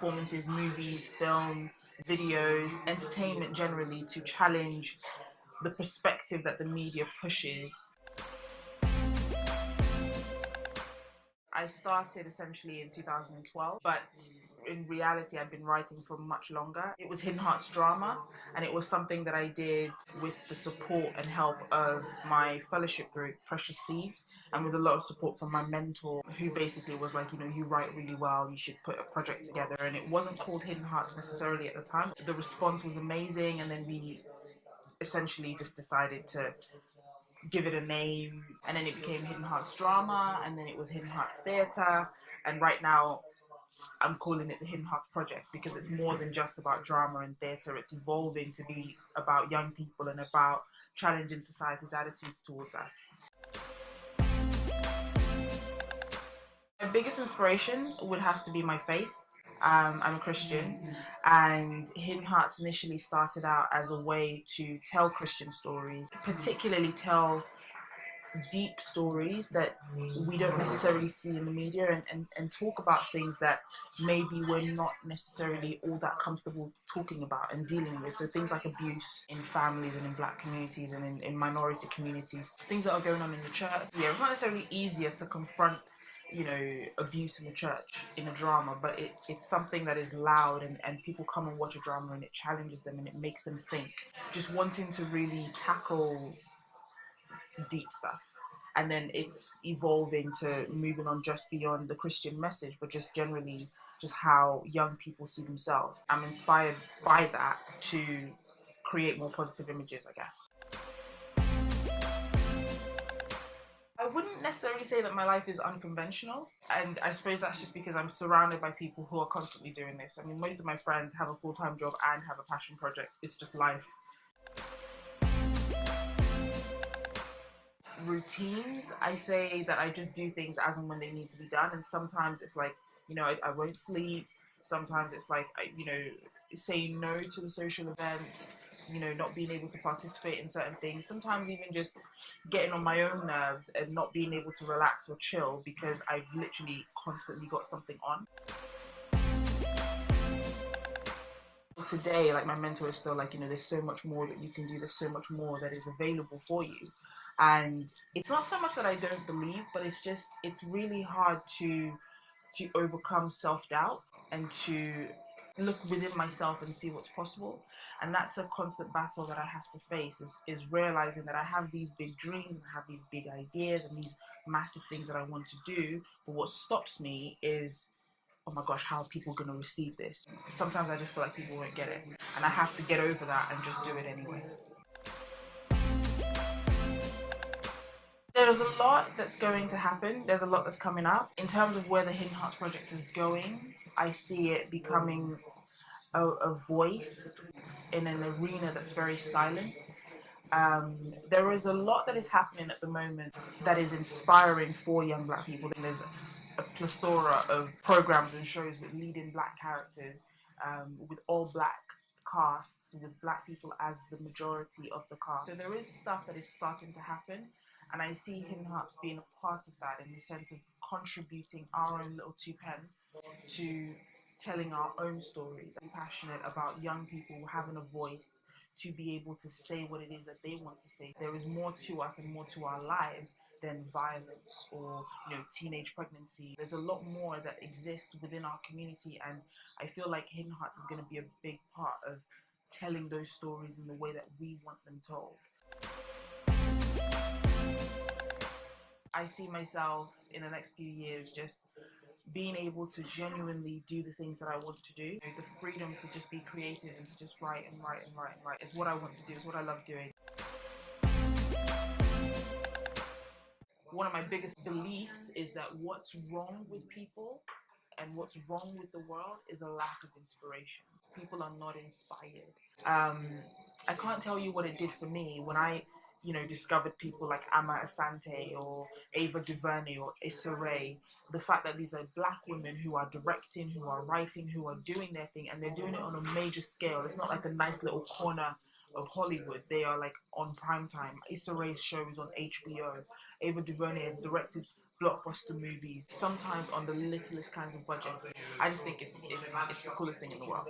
performances, movies, film, videos, entertainment generally, to challenge the perspective that the media pushes. I started essentially in 2012, but in reality I've been writing for much longer. It was Hidden Hearts Drama, and it was something that I did with the support and help of my fellowship group, Precious Seeds, and with a lot of support from my mentor, who basically was like, you write really well, you should put a project together. And it wasn't called Hidden Hearts necessarily at the time. The response was amazing, and then we essentially just decided to give it a name, and then it became Hidden Hearts Drama, and then it was Hidden Hearts Theatre, and right now I'm calling it the Hidden Hearts Project, because it's more than just about drama and theatre. It's evolving to be about young people and about challenging society's attitudes towards us. My biggest inspiration would have to be my faith. I'm a Christian, and Hidden Hearts initially started out as a way to tell Christian stories, particularly tell deep stories that we don't necessarily see in the media, and talk about things that maybe we're not necessarily all that comfortable talking about and dealing with. So things like abuse in families and in black communities and in minority communities, things that are going on in the church. Yeah, it's not necessarily easier to confront abuse in the church in a drama, but it's something that is loud, and people come and watch a drama and it challenges them and it makes them think. Just wanting to really tackle deep stuff, and then it's evolving to moving on just beyond the Christian message, but just generally just how young people see themselves. I'm inspired by that to create more positive images, I guess. I wouldn't necessarily say that my life is unconventional, and I suppose that's just because I'm surrounded by people who are constantly doing this. I mean, most of my friends have a full-time job and have a passion project. It's just life. Routines, I say that I just do things as and when they need to be done, and sometimes it's like, I won't sleep. Sometimes it's like, saying no to the social events, not being able to participate in certain things. Sometimes even just getting on my own nerves and not being able to relax or chill because I've literally constantly got something on. Today, like, my mentor is still like, there's so much more that you can do, there's so much more that is available for you. And it's not so much that I don't believe, but it's really hard to overcome self-doubt and to look within myself and see what's possible. And that's a constant battle that I have to face, is realizing that I have these big dreams and I have these big ideas and these massive things that I want to do, but what stops me is, oh my gosh, how are people going to receive this? Sometimes I just feel like people won't get it, and I have to get over that and just do it anyway. There's a lot that's going to happen. There's a lot that's coming up. In terms of where the Hidden Hearts project is going, I see it becoming a voice in an arena that's very silent. There is a lot that is happening at the moment that is inspiring for young black people. There's a plethora of programs and shows with leading black characters, with all black casts, with black people as the majority of the cast. So there is stuff that is starting to happen, and I see Hidden Hearts being a part of that, in the sense of contributing our own little 2 pence to telling our own stories. I'm passionate about young people having a voice to be able to say what it is that they want to say. There is more to us and more to our lives than violence or teenage pregnancy. There's a lot more that exists within our community, and I feel like Hidden Hearts is going to be a big part of telling those stories in the way that we want them told. I see myself in the next few years just being able to genuinely do the things that I want to do. The freedom to just be creative and to just write and write and write and write is what I want to do, it's what I love doing. One of my biggest beliefs is that what's wrong with people and what's wrong with the world is a lack of inspiration. People are not inspired. I can't tell you what it did for me when I discovered people like Ama Asante or Ava DuVernay or Issa Rae. The fact that these are black women who are directing, who are writing, who are doing their thing, and they're doing it on a major scale. It's not like a nice little corner of Hollywood. They are like on prime time. Issa Rae's show is on HBO. Ava DuVernay has directed blockbuster movies, sometimes on the littlest kinds of budgets. I just think it's the coolest thing in the world.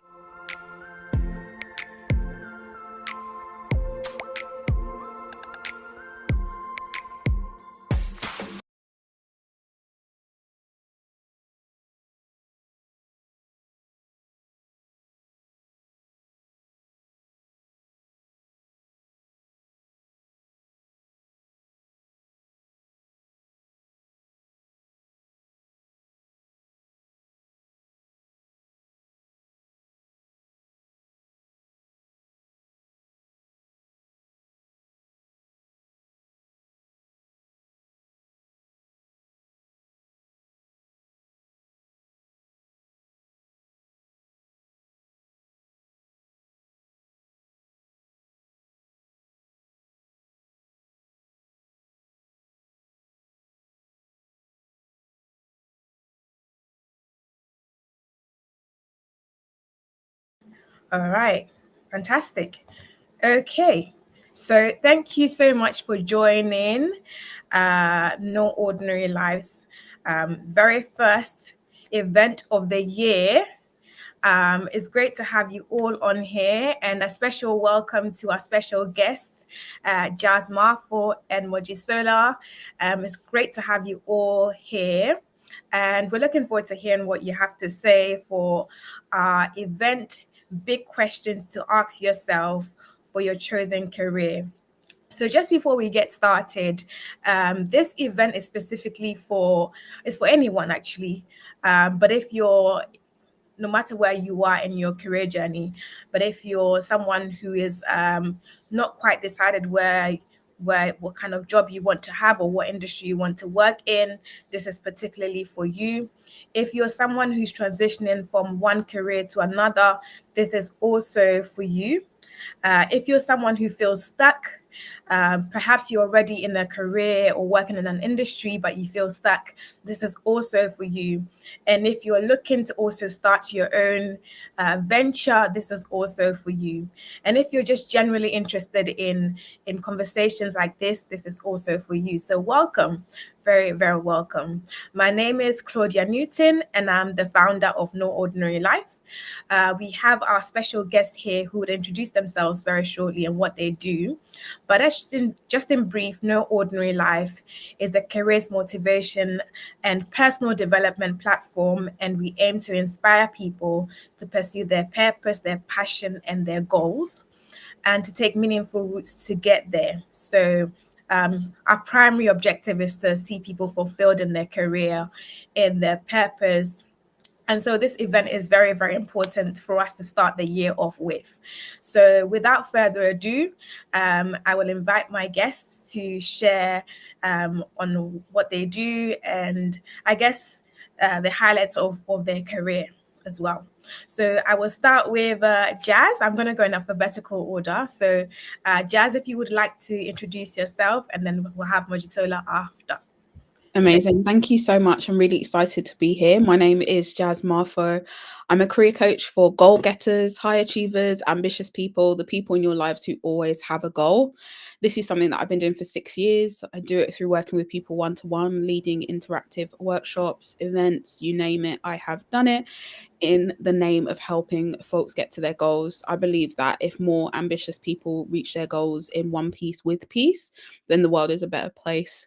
All right, fantastic. Okay, so thank you so much for joining No Ordinary Lives very first event of the year. It's great to have you all on here, and a special welcome to our special guests, Jazz Marfo and Mojisola. It's great to have you all here, and we're looking forward to hearing what you have to say for our event. Big questions to ask yourself for your chosen career. So just before we get started, this event is specifically it's for anyone actually. But if you're no matter where you are in your career journey. But if you're someone who is not quite decided where what kind of job you want to have or what industry you want to work in, this is particularly for you. If you're someone who's transitioning from one career to another, this is also for you. If you're someone who feels stuck, perhaps you're already in a career or working in an industry, but you feel stuck, this is also for you. And if you're looking to also start your own venture, this is also for you. And if you're just generally interested in conversations like this is also for you. So welcome. Very, very welcome. My name is Claudia Newton, and I'm the founder of No Ordinary Life. We have our special guests here who would introduce themselves very shortly and what they do. But just in brief, No Ordinary Life is a careers motivation and personal development platform, and we aim to inspire people to pursue their purpose, their passion, and their goals, and to take meaningful routes to get there. So our primary objective is to see people fulfilled in their career, in their purpose. And so this event is very, very important for us to start the year off with. So without further ado, I will invite my guests to share on what they do and I guess the highlights of their career as well. So I will start with Jazz. I'm going to go in alphabetical order. So Jazz, if you would like to introduce yourself, and then we'll have Mojitola after. Amazing. Thank you so much. I'm really excited to be here. My name is Jazz Marfo. I'm a career coach for goal getters, high achievers, ambitious people, the people in your lives who always have a goal. This is something that I've been doing for 6 years. I do it through working with people one-to-one, leading interactive workshops, events, you name it. I have done it in the name of helping folks get to their goals. I believe that if more ambitious people reach their goals in one piece with peace, then the world is a better place.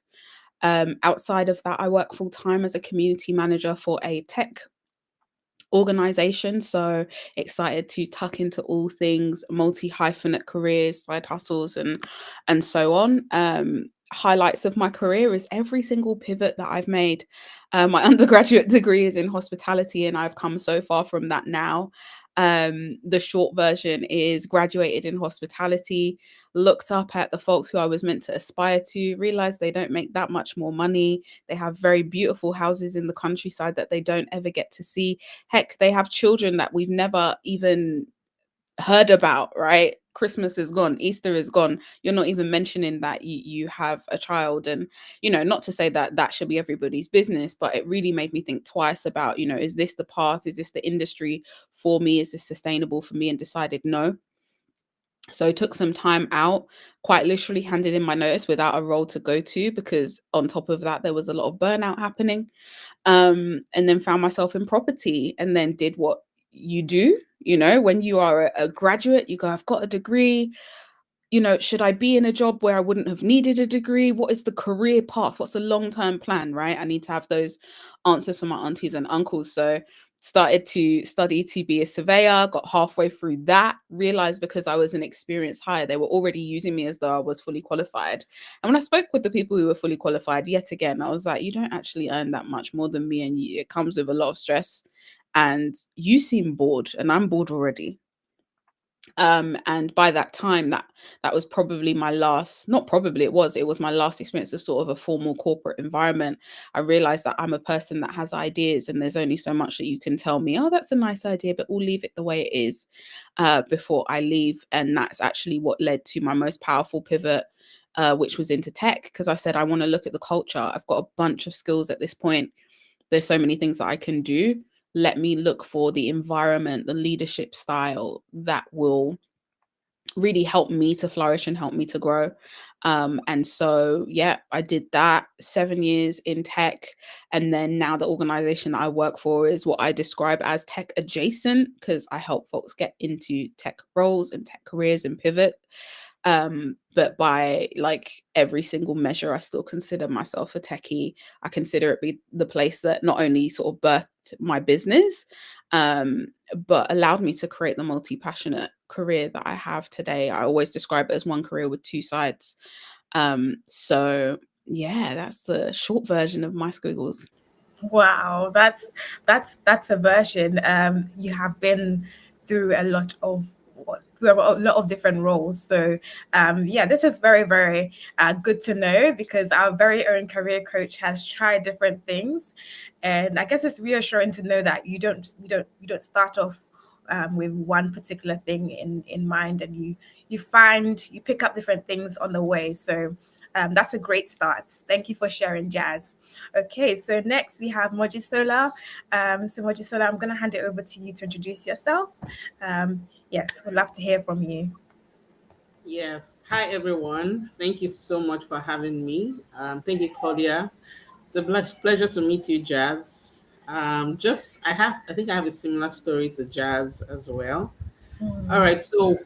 Outside of that, I work full time as a community manager for a tech organization. So excited to tuck into all things multi-hyphenate careers, side hustles, and so on. Highlights of my career is every single pivot that I've made. My undergraduate degree is in hospitality, and I've come so far from that now. The short version is graduated in hospitality, looked up at the folks who I was meant to aspire to, realized they don't make that much more money. They have very beautiful houses in the countryside that they don't ever get to see. Heck, they have children that we've never even heard about, right? Christmas is gone, Easter is gone. You're not even mentioning that you have a child. And, not to say that that should be everybody's business, but it really made me think twice about, is this the path? Is this the industry for me? Is this sustainable for me? And decided no. So took some time out, quite literally handed in my notice without a role to go to, because on top of that there was a lot of burnout happening. And then found myself in property, and then did what you do, when you are a graduate. You go, I've got a degree. Should I be in a job where I wouldn't have needed a degree? What is the career path? What's the long-term plan, right? I need to have those answers from my aunties and uncles. So started to study to be a surveyor, got halfway through that, realized because I was an experienced hire, they were already using me as though I was fully qualified. And when I spoke with the people who were fully qualified, yet again, I was like, you don't actually earn that much more than me, and it comes with a lot of stress. And you seem bored, and I'm bored already. And by that time, that was probably my last, not probably, it was my last experience of sort of a formal corporate environment. I realized that I'm a person that has ideas, and there's only so much that you can tell me, oh, that's a nice idea, but we'll leave it the way it is, before I leave. And that's actually what led to my most powerful pivot, which was into tech, because I said I want to look at the culture. I've got a bunch of skills at this point. There's so many things that I can do. Let me look for the environment, the leadership style that will really help me to flourish and help me to grow. And so, yeah, I did that, 7 years in tech. And then now the organization that I work for is what I describe as tech adjacent, because I help folks get into tech roles and tech careers and pivot. But by like every single measure, I still consider myself a techie. I consider it be the place that not only sort of birthed my business, but allowed me to create the multi-passionate career that I have today. I always describe it as one career with two sides. So yeah, that's the short version of my squiggles. Wow, that's a version. You have been through a lot of different roles. So yeah, this is very, very good to know, because our very own career coach has tried different things, and I guess it's reassuring to know that you don't start off with one particular thing in mind, and you pick up different things on the way. So that's a great start. Thank you for sharing, Jazz. Okay, so next we have Mojisola. So Mojisola, I'm going to hand it over to you to introduce yourself. Yes, we'd love to hear from you. Yes. Hi, everyone. Thank you so much for having me. Thank you, Claudia. It's a pleasure to meet you, Jazz. I think I have a similar story to Jazz as well. All Mm. right. So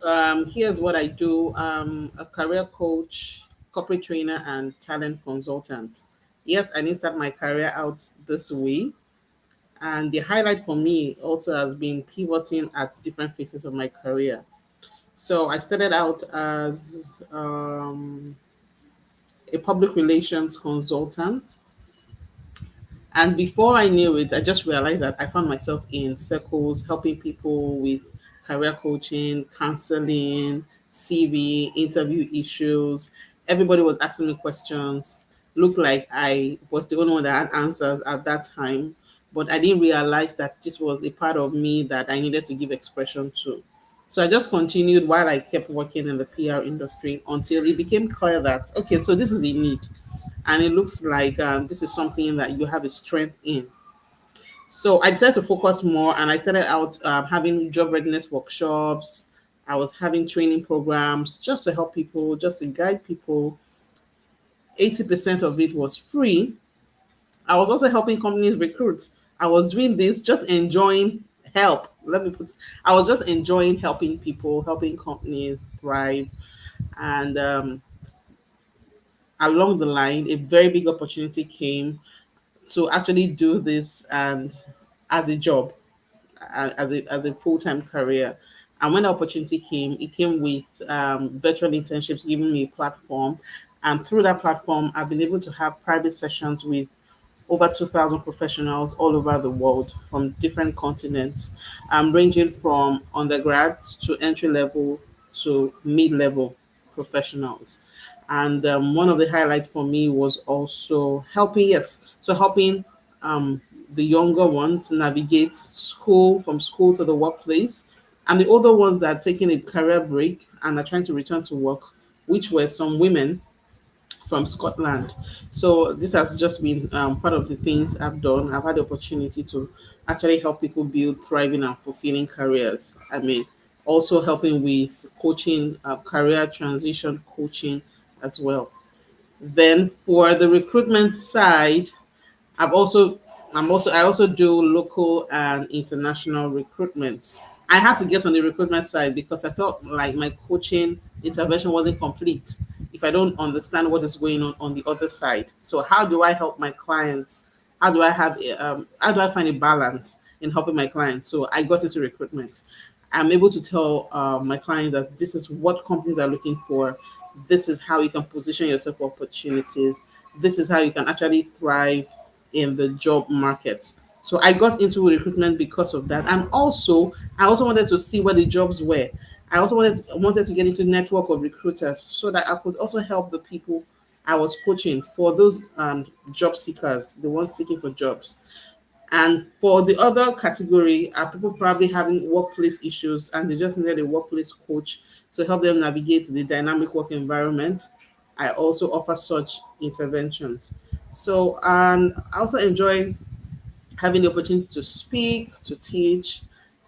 here's what I do. A career coach, corporate trainer, and talent consultant. Yes, I didn't start my career out this way. And the highlight for me also has been pivoting at different phases of my career. So I started out as a public relations consultant. And before I knew it, I just realized that I found myself in circles helping people with career coaching, counseling, CV, interview issues. Everybody was asking me questions. Looked like I was the only one that had answers at that time. But I didn't realize that this was a part of me that I needed to give expression to. So I just continued while I kept working in the PR industry until it became clear that, okay, so this is a need, and it looks like this is something that you have a strength in. So I decided to focus more, and I started out having job readiness workshops. I was having training programs just to help people, just to guide people. 80% of it was free. I was also helping companies recruit. I was doing this just enjoying help. I was just enjoying helping people, helping companies thrive. And along the line, a very big opportunity came to actually do this and as a job, as a full-time career. And when the opportunity came, it came with virtual internships, giving me a platform. And through that platform, I've been able to have private sessions with over 2,000 professionals all over the world from different continents, ranging from undergrads to entry level to mid level professionals. And one of the highlights for me was also helping um, the younger ones navigate school, from school to the workplace, and the older ones that are taking a career break and are trying to return to work, which were some women from Scotland. So this has just been part of the things I've done. I've had the opportunity to actually help people build thriving and fulfilling careers. I mean, also helping with coaching, career transition coaching as well. Then for the recruitment side, I've also I also do local and international recruitment. I had to get on the recruitment side because I felt like my coaching intervention wasn't complete if I don't understand what is going on the other side. So how do I help my clients? How do I find a balance in helping my clients? So I got into recruitment. I'm able to tell my clients that this is what companies are looking for. This is how you can position yourself for opportunities. This is how you can actually thrive in the job market. So I got into recruitment because of that. And also, I also wanted to see where the jobs were. I also wanted to get into network of recruiters so that I could also help the people I was coaching for those job seekers, the ones seeking for jobs. And for the other category are people probably having workplace issues and they just needed a workplace coach to help them navigate the dynamic work environment. I also offer such interventions. So, and I also enjoy having the opportunity to speak, to teach,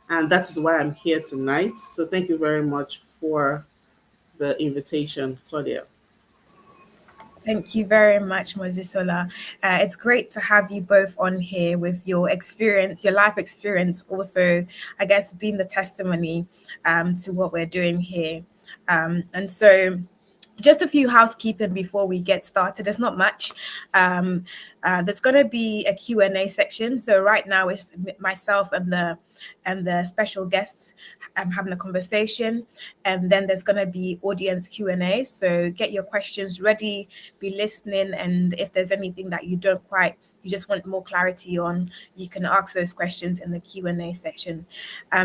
and that is why I'm here tonight. So, thank you very much for the invitation, Claudia. Thank you very much, Mozisola. It's great to have you both on here with your experience, your life experience, also, I guess, being the testimony to what we're doing here. And so, just a few housekeeping before we get started. There's not much. There's going to be a Q&A section. So right now it's myself and the special guests having a conversation, and then there's going to be audience Q&A. So get your questions ready, be listening, and if there's anything that you just want more clarity on, you can ask those questions in the Q&A section.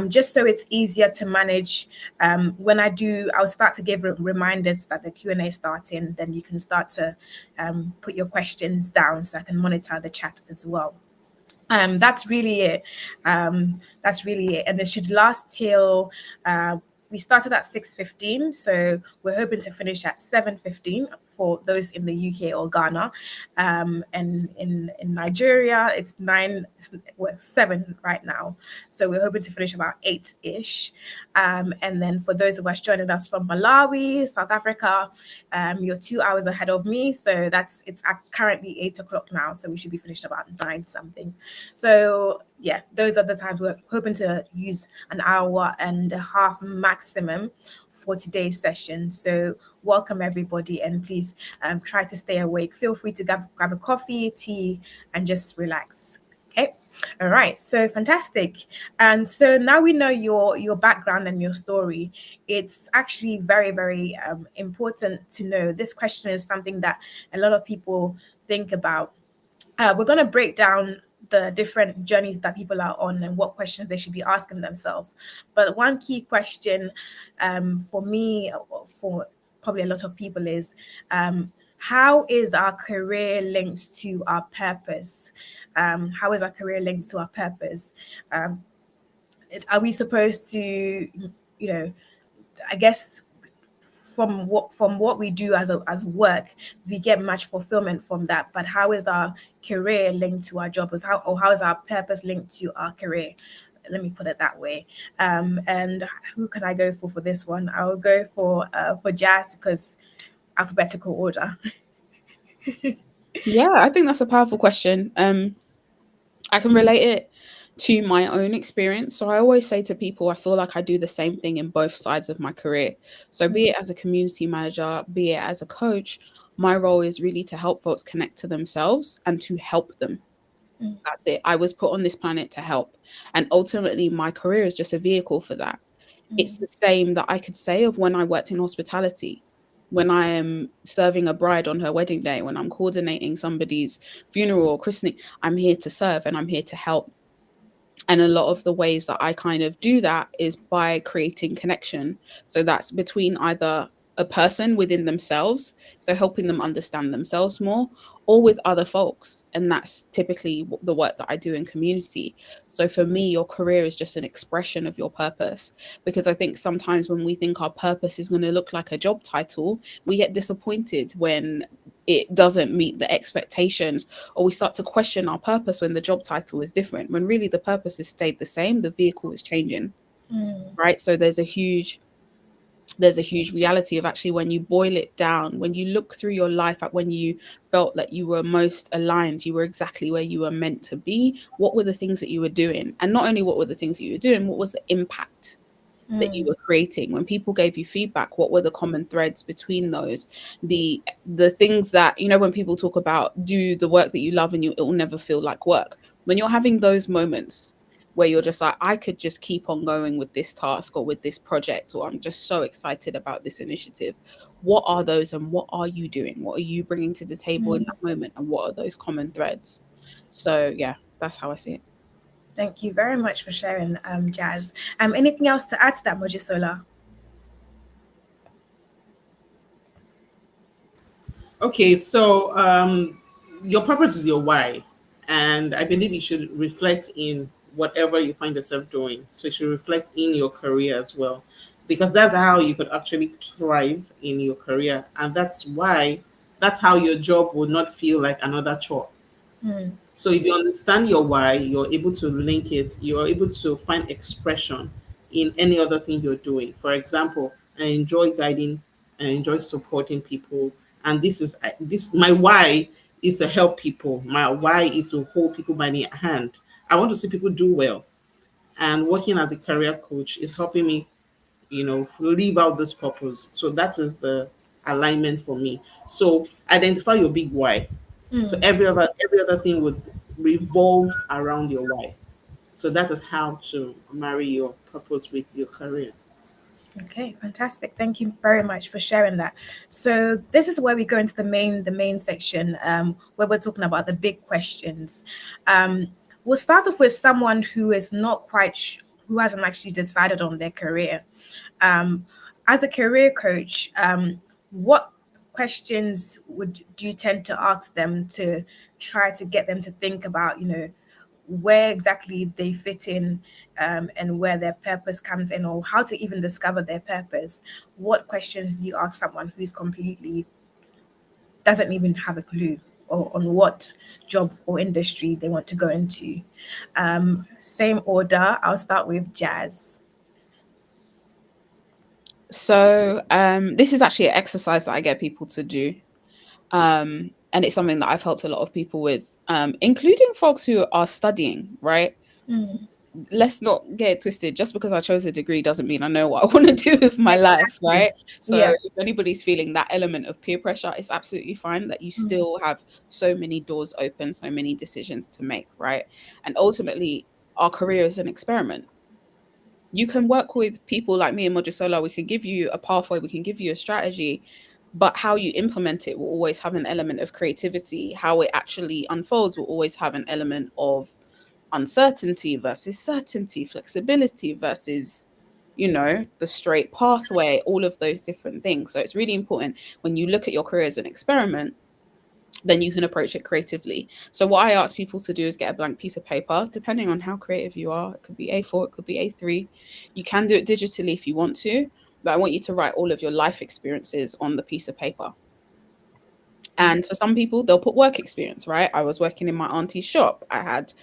Just so it's easier to manage, I'll start to give reminders that the Q&A is starting, then you can start to put your questions down so I can monitor the chat as well. That's really it. That's really it. And it should last till we started at 6:15, so we're hoping to finish at 7:15 for those in the UK or Ghana. And in Nigeria, it's 7 right now. So we're hoping to finish about 8-ish. And then for those of us joining us from Malawi, South Africa, you're 2 hours ahead of me. So it's currently 8 o'clock now. So we should be finished about 9 something. So yeah, those are the times we're hoping to use an hour and a half maximum for today's session. So welcome everybody, and please try to stay awake. Feel free to grab a coffee, tea, and just relax. Okay. All right. So fantastic. And so now we know your background and your story. It's actually very, very important to know. This question is something that a lot of people think about. We're going to break down the different journeys that people are on and what questions they should be asking themselves. But one key question for me, for probably a lot of people, is how is our career linked to our purpose? How is our career linked to our purpose? Are we supposed to, I guess, from what we do as work, we get much fulfillment from that. But how is our career linked to our job? How is our purpose linked to our career? Let me put it that way. And who can I go for this one? I'll go for Jazz, because alphabetical order. Yeah, I think that's a powerful question. I can relate it to my own experience. So I always say to people, I feel like I do the same thing in both sides of my career. So be it as a community manager, be it as a coach, my role is really to help folks connect to themselves and to help them. That's it. I was put on this planet to help. And ultimately, my career is just a vehicle for that. It's the same that I could say of when I worked in hospitality. When I am serving a bride on her wedding day, when I'm coordinating somebody's funeral or christening, I'm here to serve and I'm here to help. And a lot of the ways that I kind of do that is by creating connection. So that's between either a person within themselves, so helping them understand themselves more, or with other folks. And that's typically the work that I do in community. So for me, your career is just an expression of your purpose. Because I think sometimes when we think our purpose is going to look like a job title, we get disappointed when it doesn't meet the expectations, or we start to question our purpose when the job title is different, when really the purpose has stayed the same, the vehicle is changing. Mm, right? So there's a huge reality of actually when you boil it down, when you look through your life at when you felt that you were most aligned, you were exactly where you were meant to be, what were the things that you were doing? And not only what were the things that you were doing, what was the impact that you mm, were creating? When people gave you feedback, what were the common threads between those? The things that, when people talk about do the work that you love and it will never feel like work. When you're having those moments where you're just like, I could just keep on going with this task or with this project, or I'm just so excited about this initiative. What are those, and what are you doing? What are you bringing to the table in mm. that moment? And what are those common threads? So yeah, that's how I see it. Thank you very much for sharing, Jazz. Anything else to add to that, Mojisola? Okay, so your purpose is your why, and I believe it should reflect in whatever you find yourself doing. So it should reflect in your career as well, because that's how you could actually thrive in your career, and that's how your job will not feel like another chore. Mm, So if you understand your why, you're able to link it, you're able to find expression in any other thing you're doing. For example, I enjoy guiding, I enjoy supporting people. And this my why is to help people. My why is to hold people by the hand. I want to see people do well. And working as a career coach is helping me, live out this purpose. So that is the alignment for me. So identify your big why. So mm. every other thing would revolve around your why. So that is how to marry your purpose with your career. Okay, fantastic. Thank you very much for sharing that. So this is where we go into the main section, where we're talking about the big questions. We'll start off with someone who is not quite who hasn't actually decided on their career. Um, as a career coach, what questions do you tend to ask them to try to get them to think about, where exactly they fit in, and where their purpose comes in, or how to even discover their purpose? What questions do you ask someone who's completely doesn't even have a clue on what job or industry they want to go into? Same order. I'll start with Jazz. So this is actually an exercise that I get people to do. And it's something that I've helped a lot of people with, including folks who are studying, right? Mm, Let's not get it twisted. Just because I chose a degree doesn't mean I know what I want to do with my life, exactly. right? So Yeah. if anybody's feeling that element of peer pressure, it's absolutely fine that you Mm, still have so many doors open, so many decisions to make, right? And ultimately, our career is an experiment. You can work with people like me and Mojisola. We can give you a pathway, we can give you a strategy, but how you implement it will always have an element of creativity. How it actually unfolds will always have an element of uncertainty versus certainty, flexibility versus, the straight pathway, all of those different things. So it's really important when you look at your career as an experiment, then you can approach it creatively. So what I ask people to do is get a blank piece of paper, depending on how creative you are. It could be A4, it could be A3. You can do it digitally if you want to, but I want you to write all of your life experiences on the piece of paper. And for some people, they'll put work experience, right? I was working in my auntie's shop. I had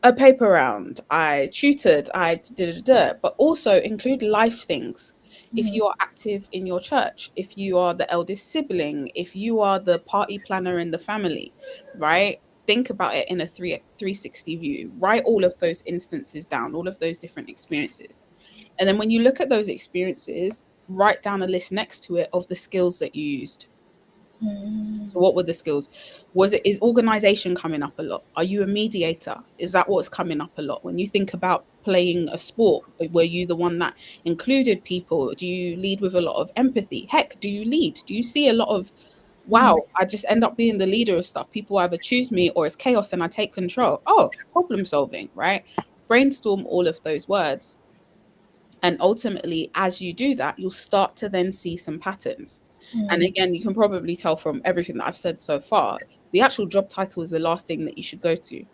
a paper round. I tutored. I did, but also include life things. If mm, you are active in your church, if you are the eldest sibling, if you are the party planner in the family, right? Think about it in a 360 view. Write all of those instances down, all of those different experiences. And then when you look at those experiences, write down a list next to it of the skills that you used. So mm, what were the skills? Is organization coming up a lot? Are you a mediator? Is that what's coming up a lot? When you think about playing a sport, were you the one that included people? Do you lead with a lot of empathy? Heck, do you lead? Do you see a lot of, mm, wow, I just end up being the leader of stuff. People either choose me or it's chaos and I take control. Oh, problem solving, right? Brainstorm all of those words. And ultimately, as you do that, you'll start to then see some patterns. And mm, again, you can probably tell from everything that I've said so far, the actual job title is the last thing that you should go to.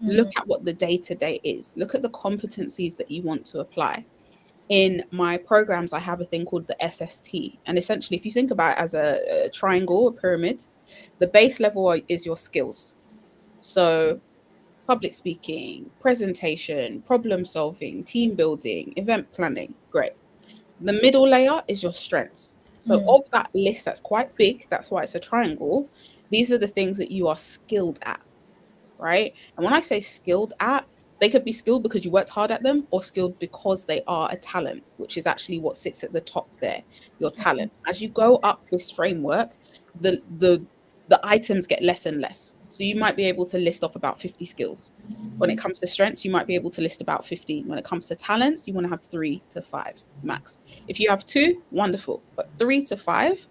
Look mm, at what the day to day is, look at the competencies that you want to apply. In my programs, I have a thing called the SST. And essentially, if you think about it as a triangle, a pyramid, the base level is your skills. So public speaking, presentation, problem solving, team building, event planning. Great. The middle layer is your strengths. So, of that list that's quite big, that's why it's a triangle, these are the things that you are skilled at, right? And when I say skilled at, they could be skilled because you worked hard at them, or skilled because they are a talent, which is actually what sits at the top there, your talent. As you go up this framework, the items get less and less. So you might be able to list off about 50 skills. When it comes to strengths, you might be able to list about 15. When it comes to talents, you want to have 3 to 5 max. If you have 2, wonderful, but 3 to 5.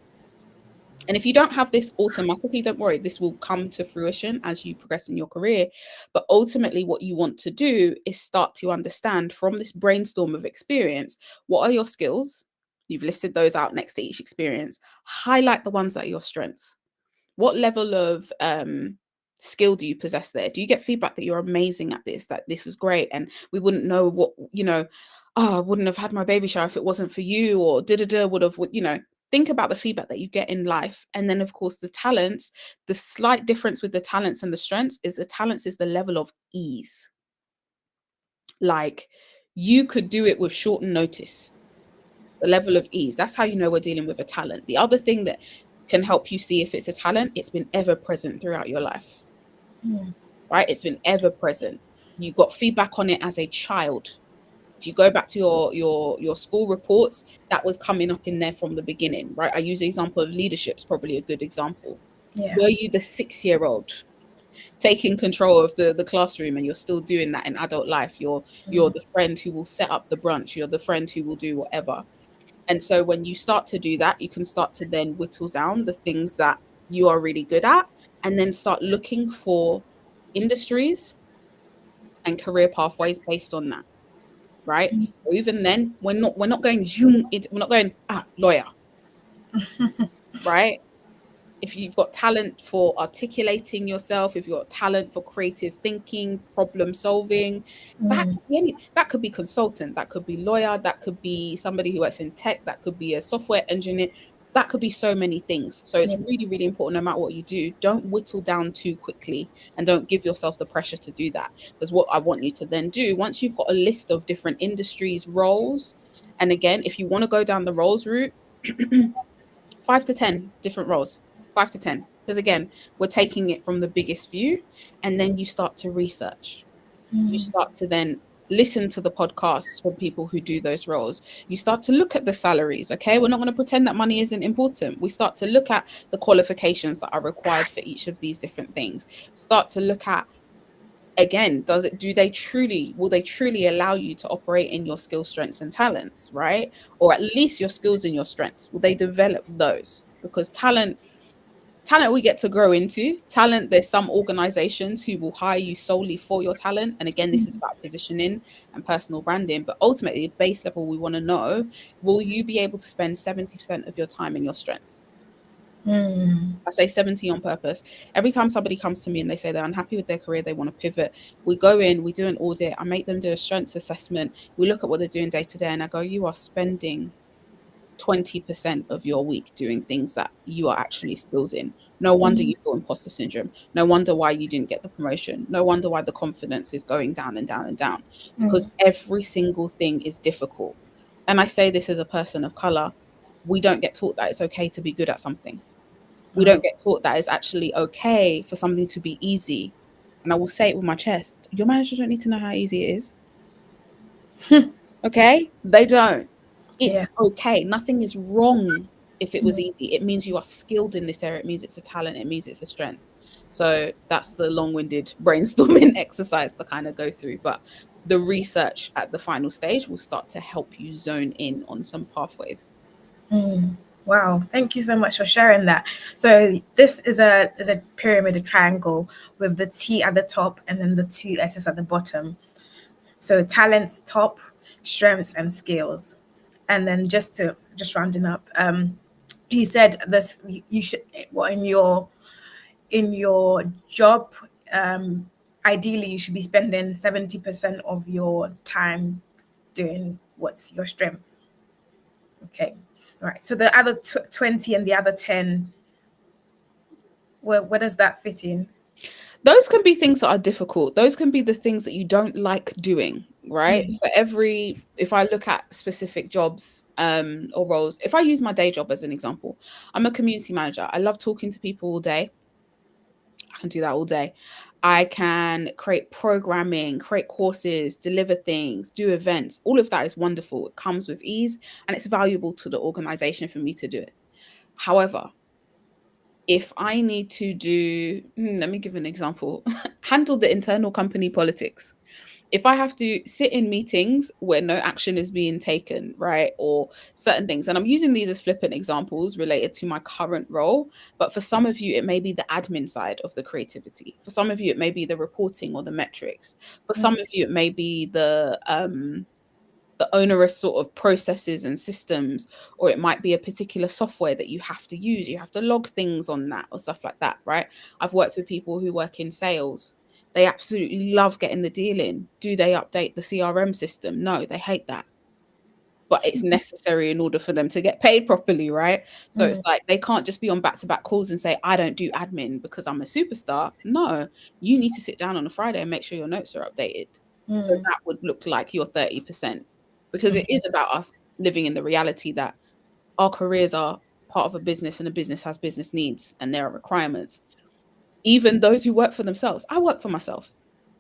And if you don't have this automatically, don't worry, this will come to fruition as you progress in your career. But ultimately, what you want to do is start to understand from this brainstorm of experience, what are your skills? You've listed those out next to each experience. Highlight the ones that are your strengths. What level of skill do you possess there? Do you get feedback that you're amazing at this, that this is great, and we wouldn't know what, oh, I wouldn't have had my baby shower if it wasn't for you, or would have, think about the feedback that you get in life. And then, of course, the talents, the slight difference with the talents and the strengths is the talents is the level of ease. Like, you could do it with short notice. The level of ease, that's how you know we're dealing with a talent. The other thing that can help you see if it's a talent, it's been ever present throughout your life. Right? It's been ever present. You got feedback on it as a child. If you go back to your school reports, that was coming up in there from the beginning, right? I use the example of leadership's probably a good example. Yeah. Were you the 6-year-old taking control of the classroom, and you're still doing that in adult life? You're the friend who will set up the brunch. You're the friend who will do whatever. And so when you start to do that, you can start to then whittle down the things that you are really good at, and then start looking for industries and career pathways based on that. Right? So even then, we're not going zoom into, we're not going lawyer. Right? If you've got talent for articulating yourself, if you've got talent for creative thinking, problem solving, that could be consultant, that could be lawyer, that could be somebody who works in tech, that could be a software engineer, that could be so many things. So it's really, really important, no matter what you do, don't whittle down too quickly, and don't give yourself the pressure to do that. Because what I want you to then do, once you've got a list of different industries, roles, and again, if you want to go down the roles route, 5 to 10 different roles, 5 to 10. Because again, we're taking it from the biggest view, and then you start to research. You start to then listen to the podcasts from people who do those roles. You start to look at the salaries. Okay, we're not going to pretend that money isn't important. We start to look at the qualifications that are required for each of these different things. Start to look at, again, will they truly allow you to operate in your skill, strengths, and talents, right? Or at least your skills and your strengths, will they develop those? Because talent we get to grow into. Talent, there's some organizations who will hire you solely for your talent, and again, this is about positioning and personal branding. But ultimately, at base level, we want to know, will you be able to spend 70% of your time in your strengths? I say 70 on purpose. Every time somebody comes to me and they say they're unhappy with their career, they want to pivot, we go in, we do an audit, I make them do a strengths assessment, we look at what they're doing day to day, and I go, you are spending 20% of your week doing things that you are actually skilled in. No wonder you feel imposter syndrome. No wonder why you didn't get the promotion. No wonder why the confidence is going down and down and down, because every single thing is difficult. And I say this as a person of color, we don't get taught that it's okay to be good at something. We don't get taught that it's actually okay for something to be easy. And I will say it with my chest, your manager don't need to know how easy it is. Okay? They don't. It's okay. Nothing is wrong if it was easy. It means you are skilled in this area. It means it's a talent. It means it's a strength. So that's the long-winded brainstorming exercise to kind of go through. But the research at the final stage will start to help you zone in on some pathways. Wow, thank you so much for sharing that. So this is a pyramid, a triangle with the T at the top and then the 2 S's at the bottom. So talents top, strengths and skills. And then just rounding up, you said this, you should, well, in your job, ideally you should be spending 70% of your time doing what's your strength. Okay. All right. So the other 20 and the other 10, where does that fit in? Those can be things that are difficult. Those can be the things that you don't like doing, right? Mm, If I look at specific jobs or roles, if I use my day job as an example, I'm a community manager. I love talking to people all day. I can do that all day. I can create programming, create courses, deliver things, do events. All of that is wonderful. It comes with ease and it's valuable to the organization for me to do it. However, if I need to do, let me give an example, handle the internal company politics. If I have to sit in meetings where no action is being taken, right, or certain things, and I'm using these as flippant examples related to my current role, but for some of you, it may be the admin side of the creativity. For some of you, it may be the reporting or the metrics. For mm, some of you, it may be the onerous sort of processes and systems, or it might be a particular software that you have to use. You have to log things on that or stuff like that, right? I've worked with people who work in sales. They absolutely love getting the deal in. Do they update the CRM system? No, they hate that. But it's necessary in order for them to get paid properly, right? So mm, it's like they can't just be on back to back calls and say, I don't do admin because I'm a superstar. No, you need to sit down on a Friday and make sure your notes are updated. So mm. that would look like your 30%, because it Okay. is about us living in the reality that our careers are part of a business and a business has business needs and there are requirements. Even those who work for themselves, I work for myself.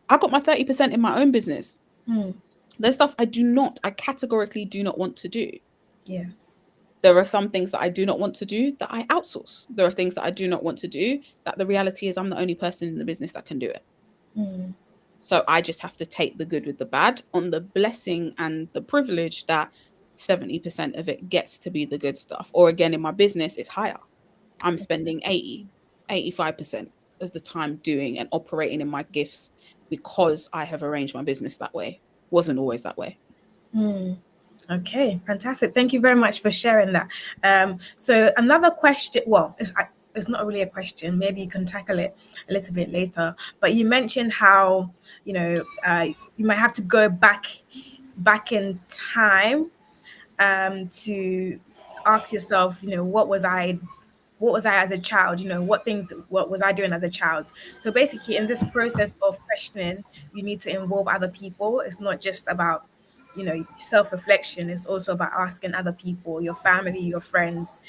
I got my 30% in my own business. Mm, There's stuff I categorically do not want to do. yes. There are some things that I do not want to do that I outsource. There are things that I do not want to do that the reality is I'm the only person in the business that can do it. Mm, So I just have to take the good with the bad on the blessing and the privilege that 70% of it gets to be the good stuff. Or again, in my business, it's higher. I'm spending 85% of the time doing and operating in my gifts because I have arranged my business that way. Wasn't always that way. mm. Okay, fantastic. Thank you very much for sharing that. So another question, well, it's not really a question. Maybe you can tackle it a little bit later. But you mentioned how you might have to go back in time to ask yourself, what was I as a child? What was I doing as a child? So basically, in this process of questioning, you need to involve other people. It's not just about, self-reflection. It's also about asking other people, your family, your friends,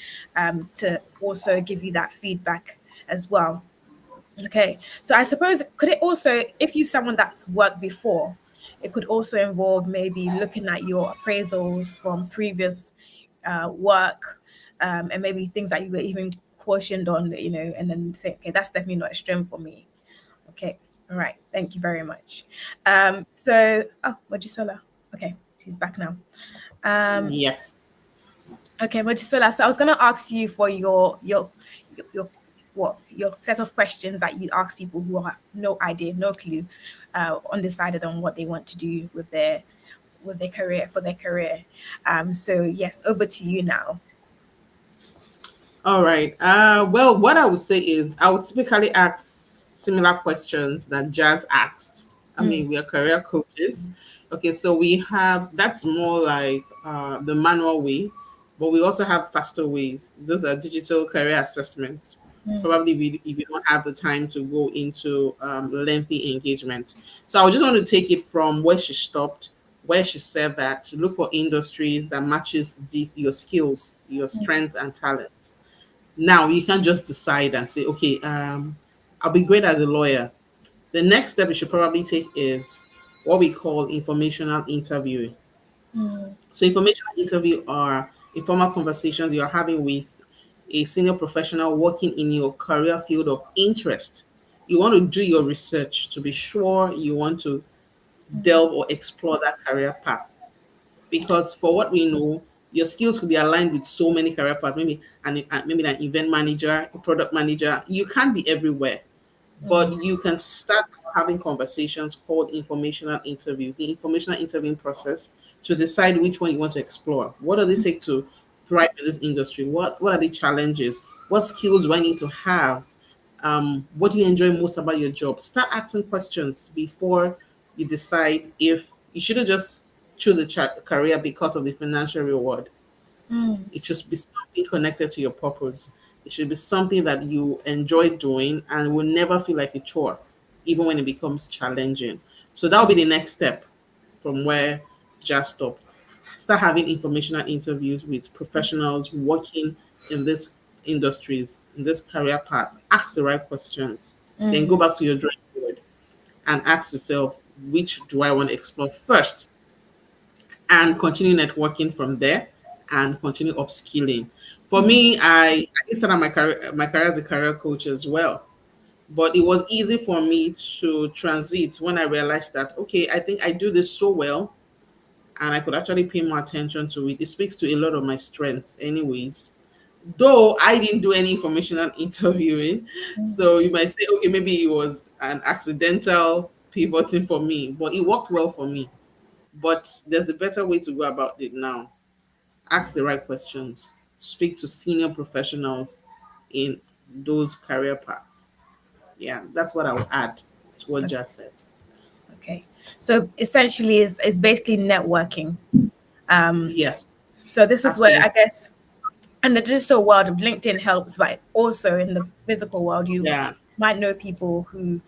to also give you that feedback as well. Okay. So I suppose, could it also, if you someone that's worked before, it could also involve maybe looking at your appraisals from previous work, and maybe things that you were even cautioned on, and then say, okay, that's definitely not a strength for me. Okay. All right. Thank you very much. Mojisola. Okay. She's back now. Um, Yes. Okay, Mojisola. So I was going to ask you for your your set of questions that you ask people who have no idea, no clue, undecided on what they want to do with their career for their career. So yes, over to you now. All right. Well, what I would say is I would typically ask similar questions that Jazz asked. I Mm, mean, we are career coaches. Okay, so we have that's more like the manual way, but we also have faster ways. Those are digital career assessments. mm, Probably if you don't have the time to go into lengthy engagement. So I just want to take it from where she stopped, where she said that to look for industries that matches these your skills, your strengths and talents. Now you can't just decide and say, okay, I'll be great as a lawyer. The next step you should probably take is what we call informational interviewing. mm, So informational interview are informal conversations you're having with a senior professional working in your career field of interest. You want to do your research to be sure you want to mm, delve or explore that career path. Because for what we know, your skills could be aligned with so many career paths. Maybe an event manager, a product manager. You can't be everywhere, mm, but you can start having conversations called informational interview. The informational interviewing process to decide which one you want to explore. What does it take to thrive in this industry? What are the challenges? What skills do I need to have? What do you enjoy most about your job? Start asking questions before you decide. If you shouldn't just choose a career because of the financial reward. mm, It should be something connected to your purpose. It should be something that you enjoy doing and will never feel like a chore. even when it becomes challenging. So that will be the next step from where Jazz stopped. Start having informational interviews with professionals working in these industries, in this career path. Ask the right questions. Then go Mm, back to your drawing board and ask yourself, which do I want to explore first? And continue networking from there and continue upskilling. For mm, me, I started my career as a career coach as well. But it was easy for me to transit when I realized that, okay, I think I do this so well and I could actually pay more attention to it. It speaks to a lot of my strengths, anyways. Though I didn't do any informational interviewing. mm. So you might say, okay, maybe it was an accidental pivoting for me, but it worked well for me. But there's a better way to go about it now. Ask the right questions, speak to senior professionals in those career paths. Yeah, that's what I would add to what Okay. Jazz said. Okay. So essentially, it's basically networking. Um, Yes, so this is where absolutely. I guess in the digital world, LinkedIn helps, but also in the physical world, you Yeah. might know people who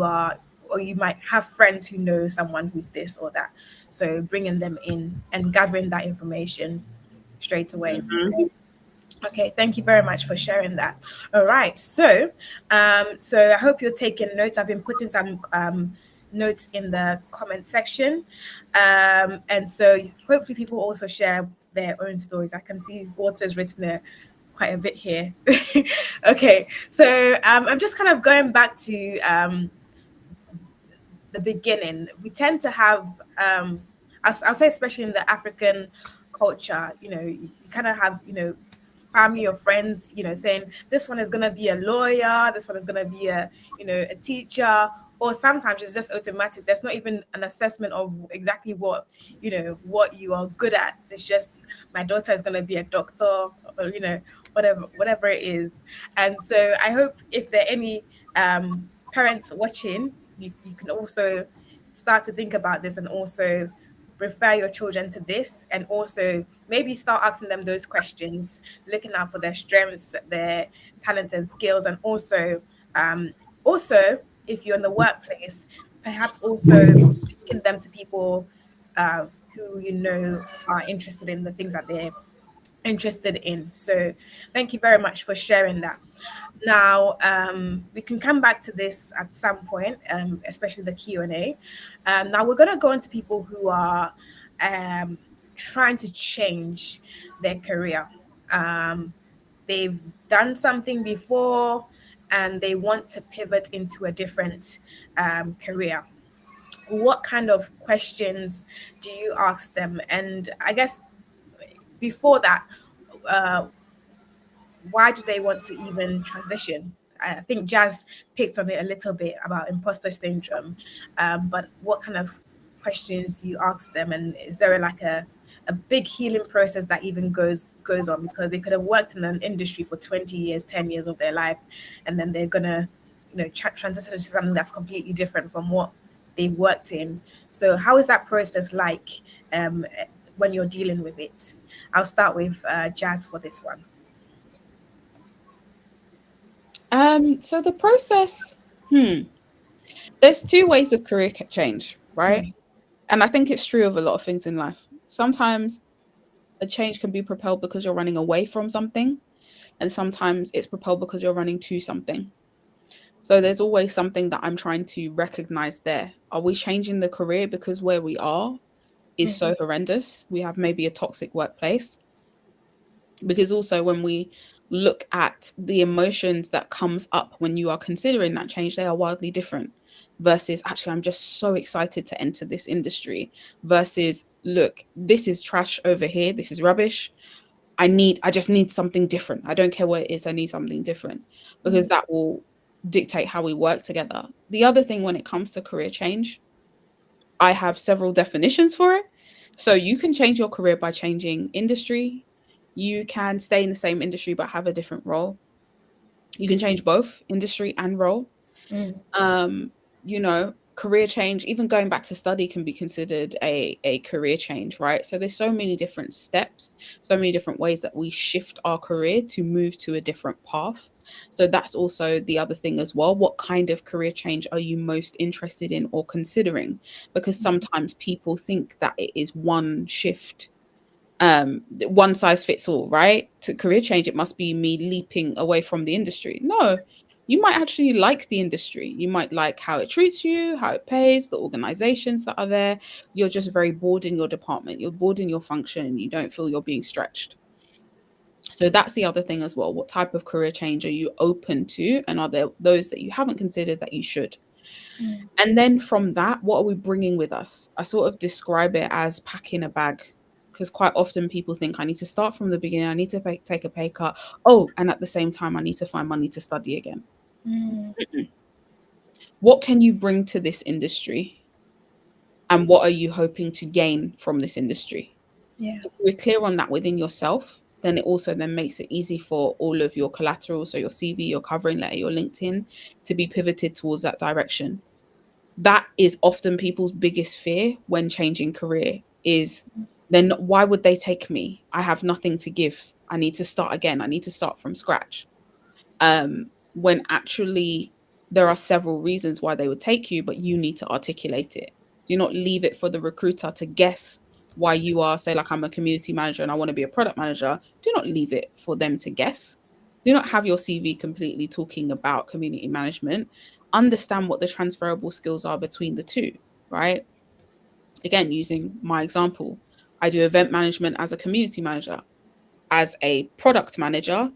are, or you might have friends who know someone who's this or that. So bringing them in and gathering that information straight away. Mhm. Okay, thank you very much for sharing that. All right, so I hope you're taking notes. I've been putting some notes in the comment section, and so hopefully people also share their own stories. I can see Walter's written there quite a bit here. Okay, so I'm just kind of going back to the beginning. We tend to have, I'll say, especially in the African culture, you kind of have, family or friends, saying this one is going to be a lawyer, this one is going to be a teacher, or sometimes it's just automatic. There's not even an assessment of exactly what you are good at. It's just my daughter is going to be a doctor, or whatever it is. And so I hope if there are any parents watching, you can also start to think about this and also refer your children to this, and also maybe start asking them those questions, looking out for their strengths, their talents and skills, and also if you're in the workplace, perhaps also linking them to people who are interested in the things that they're interested in. So thank you very much for sharing that. Now, we can come back to this at some point, especially the Q&A. Now, we're going to go into people who are trying to change their career. They've done something before and they want to pivot into a different career. What kind of questions do you ask them? And I guess before that, uh, why do they want to even transition? I think Jazz picked on it a little bit about imposter syndrome, but what kind of questions do you ask them, and is there like a big healing process that even goes on, because they could have worked in an industry for 20 years, 10 years of their life, and then they're gonna transition to something that's completely different from what they worked in. So how is that process like um, when you're dealing with it? I'll start with Jazz for this one. So the process, there's two ways of career change, right? Mm, And I think it's true of a lot of things in life. Sometimes a change can be propelled because you're running away from something, and sometimes it's propelled because you're running to something. So there's always something that I'm trying to recognize there. Are we changing the career because where we are is mm, so horrendous? We have maybe a toxic workplace. Because also when we look at the emotions that comes up when you are considering that change, they are wildly different versus actually I'm just so excited to enter this industry versus look, this is trash over here, this is rubbish. I just need something different. I don't care what it is, I need something different, because mm, that will dictate how we work together. The other thing when it comes to career change, I have several definitions for it. So you can change your career by changing industry. You can stay in the same industry but have a different role. You can change both industry and role. mm, Career change, even going back to study can be considered a career change, right? So there's so many different steps, so many different ways that we shift our career to move to a different path. So that's also the other thing as well. What kind of career change are you most interested in or considering? Because sometimes people think that it is one shift, one size fits all, right? To career change, it must be me leaping away from the industry. No, you might actually like the industry. You might like how it treats you, how it pays, the organizations that are there. You're just very bored in your department. You're bored in your function. You don't feel you're being stretched. So that's the other thing as well. What type of career change are you open to? And are there those that you haven't considered that you should? Mm. And then from that, what are we bringing with us? I sort of describe it as packing a bag, because quite often people think I need to start from the beginning. I need to take a pay cut. Oh, and at the same time, I need to find money to study again. Mm. Mm-mm. What can you bring to this industry? And what are you hoping to gain from this industry? Yeah. If you're clear on that within yourself, then it also then makes it easy for all of your collateral, so your CV, your covering letter, your LinkedIn, to be pivoted towards that direction. That is often people's biggest fear when changing career is, then why would they take me? I have nothing to give. I need to start again. I need to start from scratch. When actually there are several reasons why they would take you, but you need to articulate it. Do not leave it for the recruiter to guess why you are, say, like, I'm a community manager and I want to be a product manager. Do not leave it for them to guess. Do not have your CV completely talking about community management. Understand what the transferable skills are between the two, right? Again, using my example, I do event management as a community manager. As a product manager,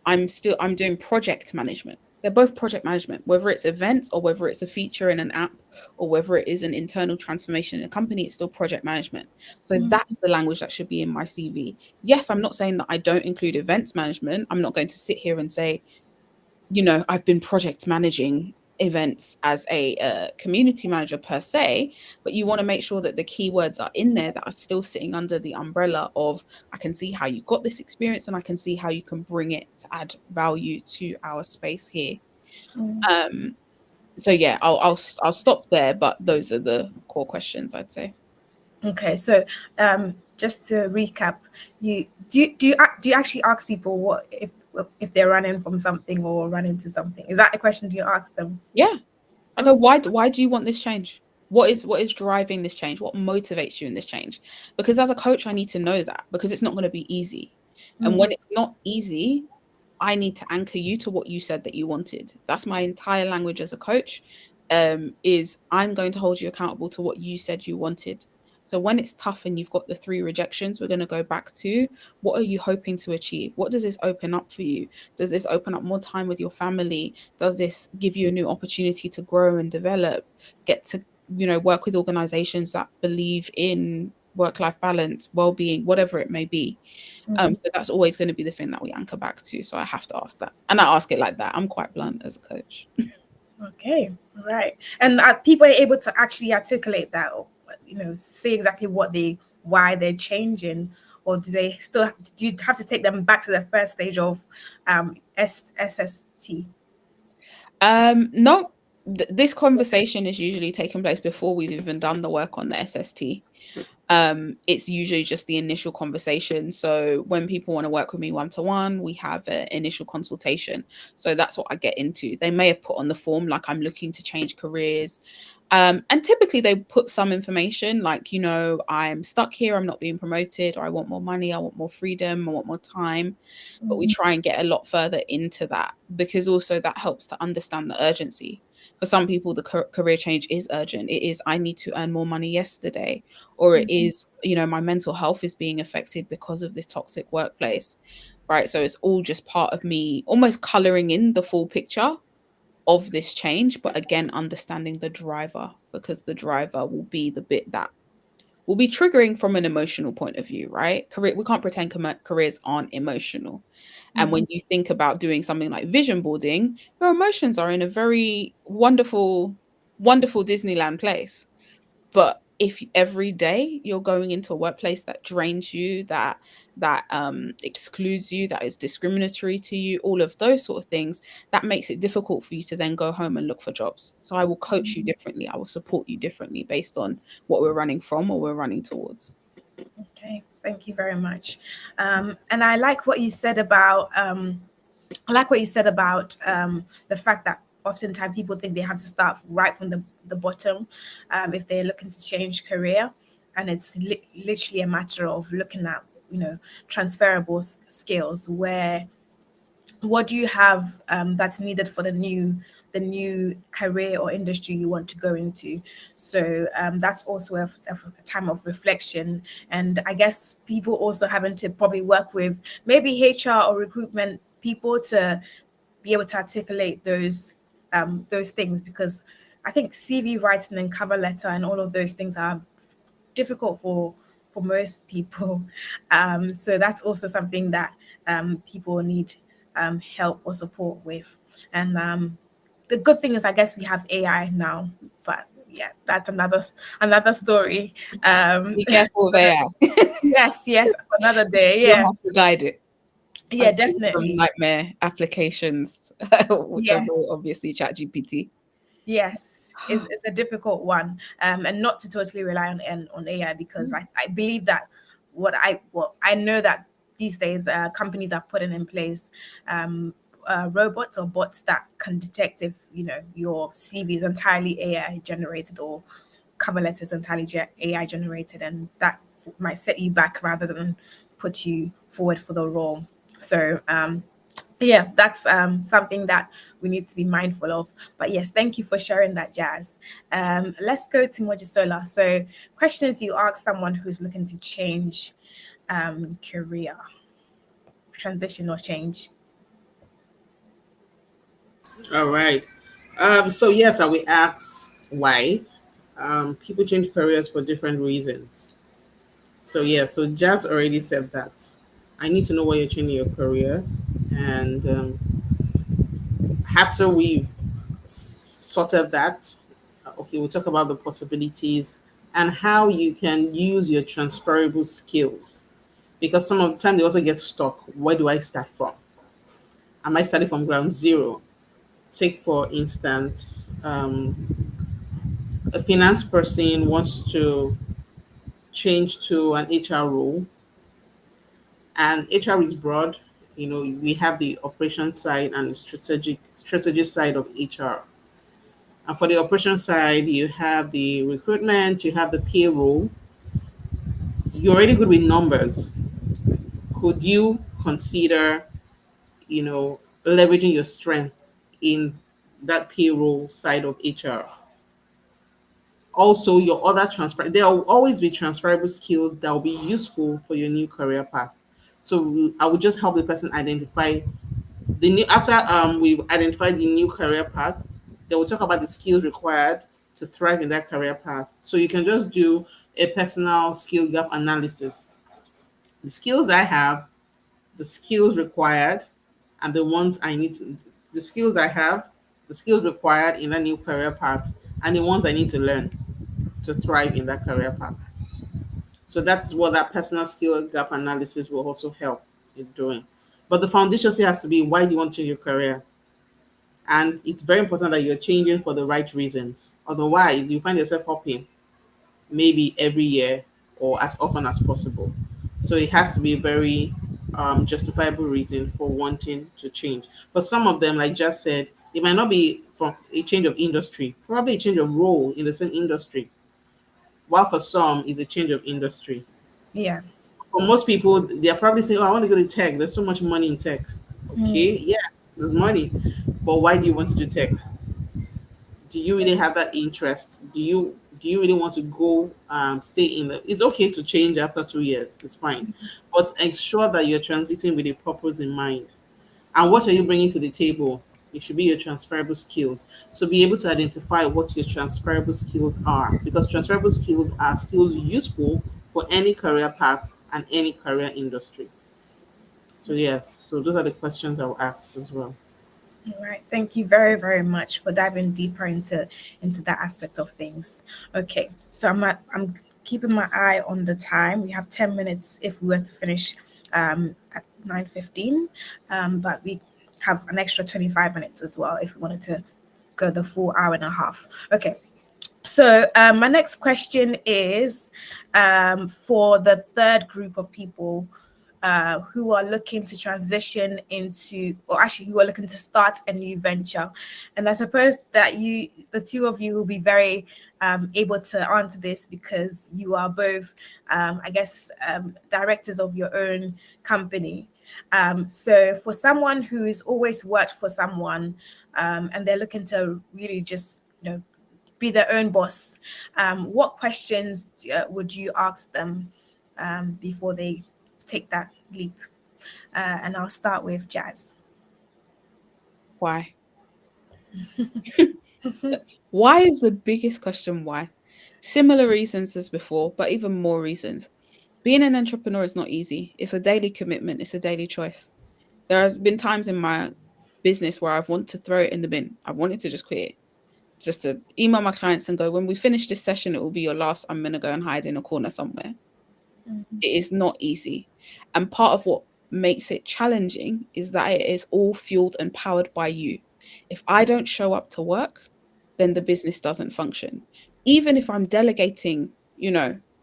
I'm doing project management. They're both project management, whether it's events or whether it's a feature in an app or whether it is an internal transformation in a company, it's still project management. So Mm. that's the language that should be in my CV. Yes, I'm not saying that I don't include events management. I'm not going to sit here and say, I've been project managing events as a community manager per se, but you want to make sure that the keywords are in there that are still sitting under the umbrella of, I can see how you got this experience and I can see how you can bring it to add value to our space here. Mm. Um, so yeah, I'll stop there, but those are the core questions, I'd say. Okay, so just to recap, do you actually ask people what if they're running from something or running to something? Is that a question? Do you ask them? Yeah. I go, why do you want this change? What is driving this change? What motivates you in this change? Because as a coach, I need to know that, because it's not going to be easy. And Mm. when it's not easy, I need to anchor you to what you said that you wanted. That's my entire language as a coach. Is I'm going to hold you accountable to what you said you wanted. So when it's tough and you've got the 3 rejections, we're going to go back to, what are you hoping to achieve? What does this open up for you? Does this open up more time with your family? Does this give you a new opportunity to grow and develop? Get to, work with organizations that believe in work-life balance, well-being, whatever it may be. Mm. So that's always going to be the thing that we anchor back to. So I have to ask that. And I ask it like that. I'm quite blunt as a coach. Okay, right. And are people able to actually articulate that, or say exactly why they're changing, or do you have to take them back to the first stage of SST? No, this conversation is usually taking place before we've even done the work on the SST. It's usually just the initial conversation. So when people want to work with me one-to-one, we have an initial consultation. So that's what I get into. They may have put on the form like, I'm looking to change careers. And typically they put some information like, I'm stuck here, I'm not being promoted, or I want more money, I want more freedom, I want more time. But we try and get a lot further into that, because also that helps to understand the urgency. For some people, the career change is urgent. It is, I need to earn more money yesterday, or it is, my mental health is being affected because of this toxic workplace, right? So it's all just part of me almost coloring in the full picture of this change, but again, understanding the driver, because the driver will be the bit that will be triggering from an emotional point of view, right? We can't pretend careers aren't emotional. And when you think about doing something like vision boarding, your emotions are in a very wonderful, wonderful Disneyland place. But if every day you're going into a workplace that drains you, that excludes you, that is discriminatory to you, all of those sort of things, that makes it difficult for you to then go home and look for jobs. So I will coach you differently. I will support you differently based on what we're running from or we're running towards. Okay, thank you very much. And I like what you said about I like what you said about the fact that oftentimes people think they have to start right from the bottom if they're looking to change career. And it's literally a matter of looking at, transferable skills where what do you have that's needed for the new career or industry you want to go into. So that's also a time of reflection, and I guess people also having to probably work with maybe HR or recruitment people to be able to articulate those things, because I think CV writing and cover letter and all of those things are difficult for most people. So that's also something that people need help or support with. And the good thing is, I guess we have AI now, but yeah, that's another story. Be careful there. Yes, another day. You'll Yeah, have to guide it. yeah, I've seen some definitely. nightmare applications, which are very Yes. obviously ChatGPT. Yes, it's a difficult one, and not to totally rely on AI, because I believe that what I know that these days companies are putting in place robots or bots that can detect if your CV is entirely AI generated or cover letters entirely AI generated, and that might set you back rather than put you forward for the role. So yeah, that's something that we need to be mindful of. But yes, thank you for sharing that, Jazz. Let's go to Mojisola. So, questions you ask someone who's looking to change career, transition or change. All right. So yes, I will ask why. People change careers for different reasons. So yeah, so Jazz already said that. I need to know why you're changing your career, and after we've sorted that, okay, we'll talk about the possibilities and how you can use your transferable skills. Because some of the time they also get stuck. Where do I start from? Am I starting from ground zero? Take for instance, a finance person wants to change to an HR role, and HR is broad. We have the operation side and the strategy side of HR. And for the operation side, you have the recruitment, you have the payroll. You're already good with numbers. Could you consider, leveraging your strength in that payroll side of HR? Also, your other there will always be transferable skills that will be useful for your new career path. So I would just help the person identify the new after we've identified the new career path. They will talk about the skills required to thrive in that career path. So you can just do a personal skill gap analysis. The skills I have, the skills required, and the ones I need to, the skills I have, the skills required in that new career path, and the ones I need to learn to thrive in that career path. So that's what that personal skill gap analysis will also help in doing. But the foundation still has to be, why do you want to change your career? And it's very important that you're changing for the right reasons. Otherwise, you find yourself hopping maybe every year or as often as possible. So it has to be a very justifiable reason for wanting to change. For some of them, like just said, it might not be from a change of industry, probably a change of role in the same industry. While for some, it's a change of industry. Yeah. For most people, they're probably saying, "Oh, I want to go to tech. There's so much money in tech." Okay, yeah, there's money, but why do you want to do tech? Do you really have that interest? Do you really want to go stay in the it's okay to change after 2 years, it's fine, but ensure that you're transiting with a purpose in mind. And what are you bringing to the table? It should be your transferable skills. So be able to identify what your transferable skills are, because transferable skills are skills useful for any career path and any career industry. So yes, so those are the questions I'll ask as well. All right. Thank you very, very much for diving deeper into that aspect of things. Okay. So I'm keeping my eye on the time. We have 10 minutes if we were to finish at 9:15. But we have an extra 25 minutes as well if we wanted to go the full hour and a half. Okay. So my next question is for the third group of people who are looking to transition into, or actually who are looking to start a new venture. And I suppose that the two of you will be very able to answer this because you are both, directors of your own company. So for someone who's always worked for someone and they're looking to really just, be their own boss, what questions would you ask them before they take that leap? And I'll start with Jazz. Why? Why is the biggest question why? Similar reasons as before, but even more reasons. Being an entrepreneur is not easy. It's a daily commitment, it's a daily choice. There have been times in my business where I've wanted to throw it in the bin. I wanted to just quit it. Just to email my clients and go, when we finish this session, it will be your last. I'm going to go and hide in a corner somewhere. It is not easy. And part of what makes it challenging is that it is all fueled and powered by you. If I don't show up to work, then the business doesn't function. Even if I'm delegating,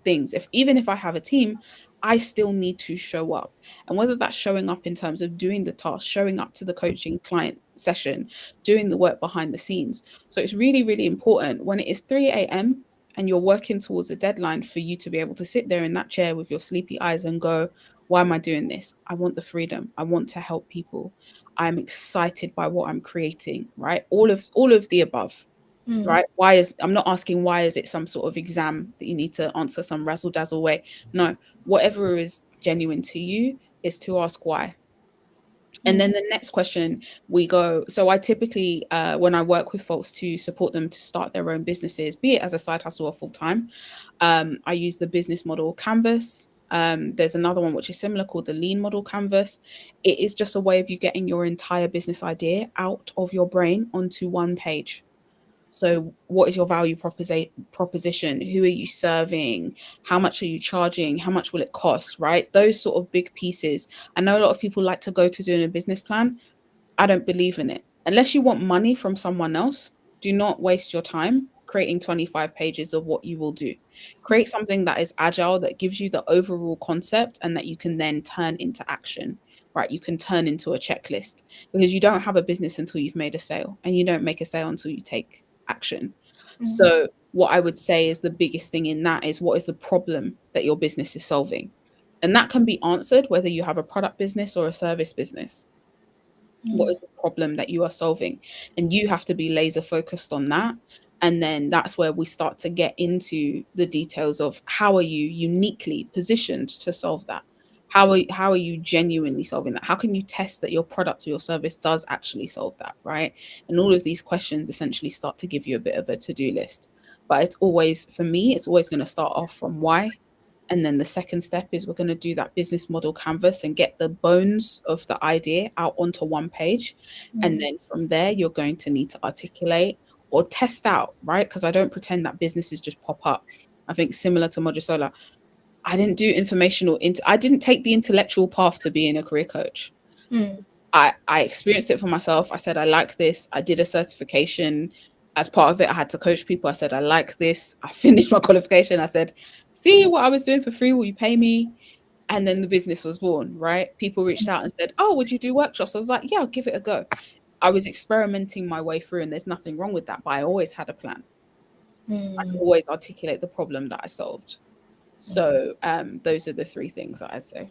things, even if I have a team, I still need to show up. And whether that's showing up in terms of doing the task, showing up to the coaching client session, doing the work behind the scenes. So it's really, really important when it is 3 a.m. and you're working towards a deadline for you to be able to sit there in that chair with your sleepy eyes and go, why am I doing this? I want the freedom. I want to help people. I'm excited by what I'm creating, right? All of the above. Right? I'm not asking why is it some sort of exam that you need to answer some razzle dazzle way. No, whatever is genuine to you is to ask why. And then the next question we go, so I typically, when I work with folks to support them to start their own businesses, be it as a side hustle or full time, I use the business model canvas. There's another one which is similar called the lean model canvas. It is just a way of you getting your entire business idea out of your brain onto one page. So what is your value proposition? Who are you serving? How much are you charging? How much will it cost, right? Those sort of big pieces. I know a lot of people like to go to doing a business plan. I don't believe in it. Unless you want money from someone else, do not waste your time creating 25 pages of what you will do. Create something that is agile, that gives you the overall concept and that you can then turn into action, right? You can turn into a checklist because you don't have a business until you've made a sale, and you don't make a sale until you take action. So what I would say is the biggest thing in that is, what is the problem that your business is solving? And that can be answered whether you have a product business or a service business. What is the problem that you are solving? And you have to be laser focused on that. And then that's where we start to get into the details of how are you uniquely positioned to solve that? How are you genuinely solving that? How can you test that your product or your service does actually solve that, right? And all of these questions essentially start to give you a bit of a to-do list. But it's always, for me, it's always going to start off from why. And then the second step is we're going to do that business model canvas and get the bones of the idea out onto one page. And then from there, you're going to need to articulate or test out, right? Because I don't pretend that businesses just pop up. I think similar to Modusola, I didn't do I didn't take the intellectual path to being a career coach. I experienced it for myself. I said, I like this. I did a certification. As part of it, I had to coach people. I said, I like this. I finished my qualification. I said, see what I was doing for free? Will you pay me? And then the business was born, right? People reached out and said, oh, would you do workshops? I was like, yeah, I'll give it a go. I was experimenting my way through, and there's nothing wrong with that, but I always had a plan. I always articulate the problem that I solved. So those are the three things that I'd say.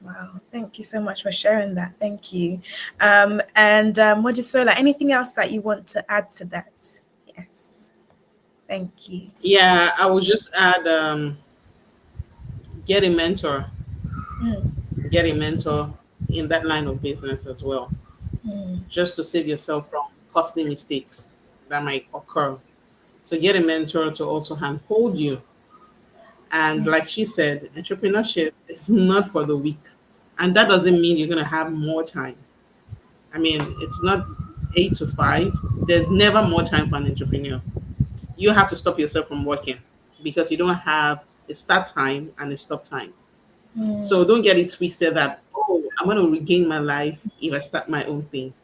Wow, thank you so much for sharing that. Thank you. And Mojisola, anything else that you want to add to that? Yes. Thank you. Yeah, I would just add get a mentor. Get a mentor in that line of business as well, just to save yourself from costly mistakes that might occur. So get a mentor to also handhold you. And like she said, entrepreneurship is not for the weak. And that doesn't mean you're going to have more time. I mean, it's not 8 to 5. There's never more time for an entrepreneur. You have to stop yourself from working because you don't have a start time and a stop time. So don't get it twisted that, oh, I'm going to regain my life if I start my own thing.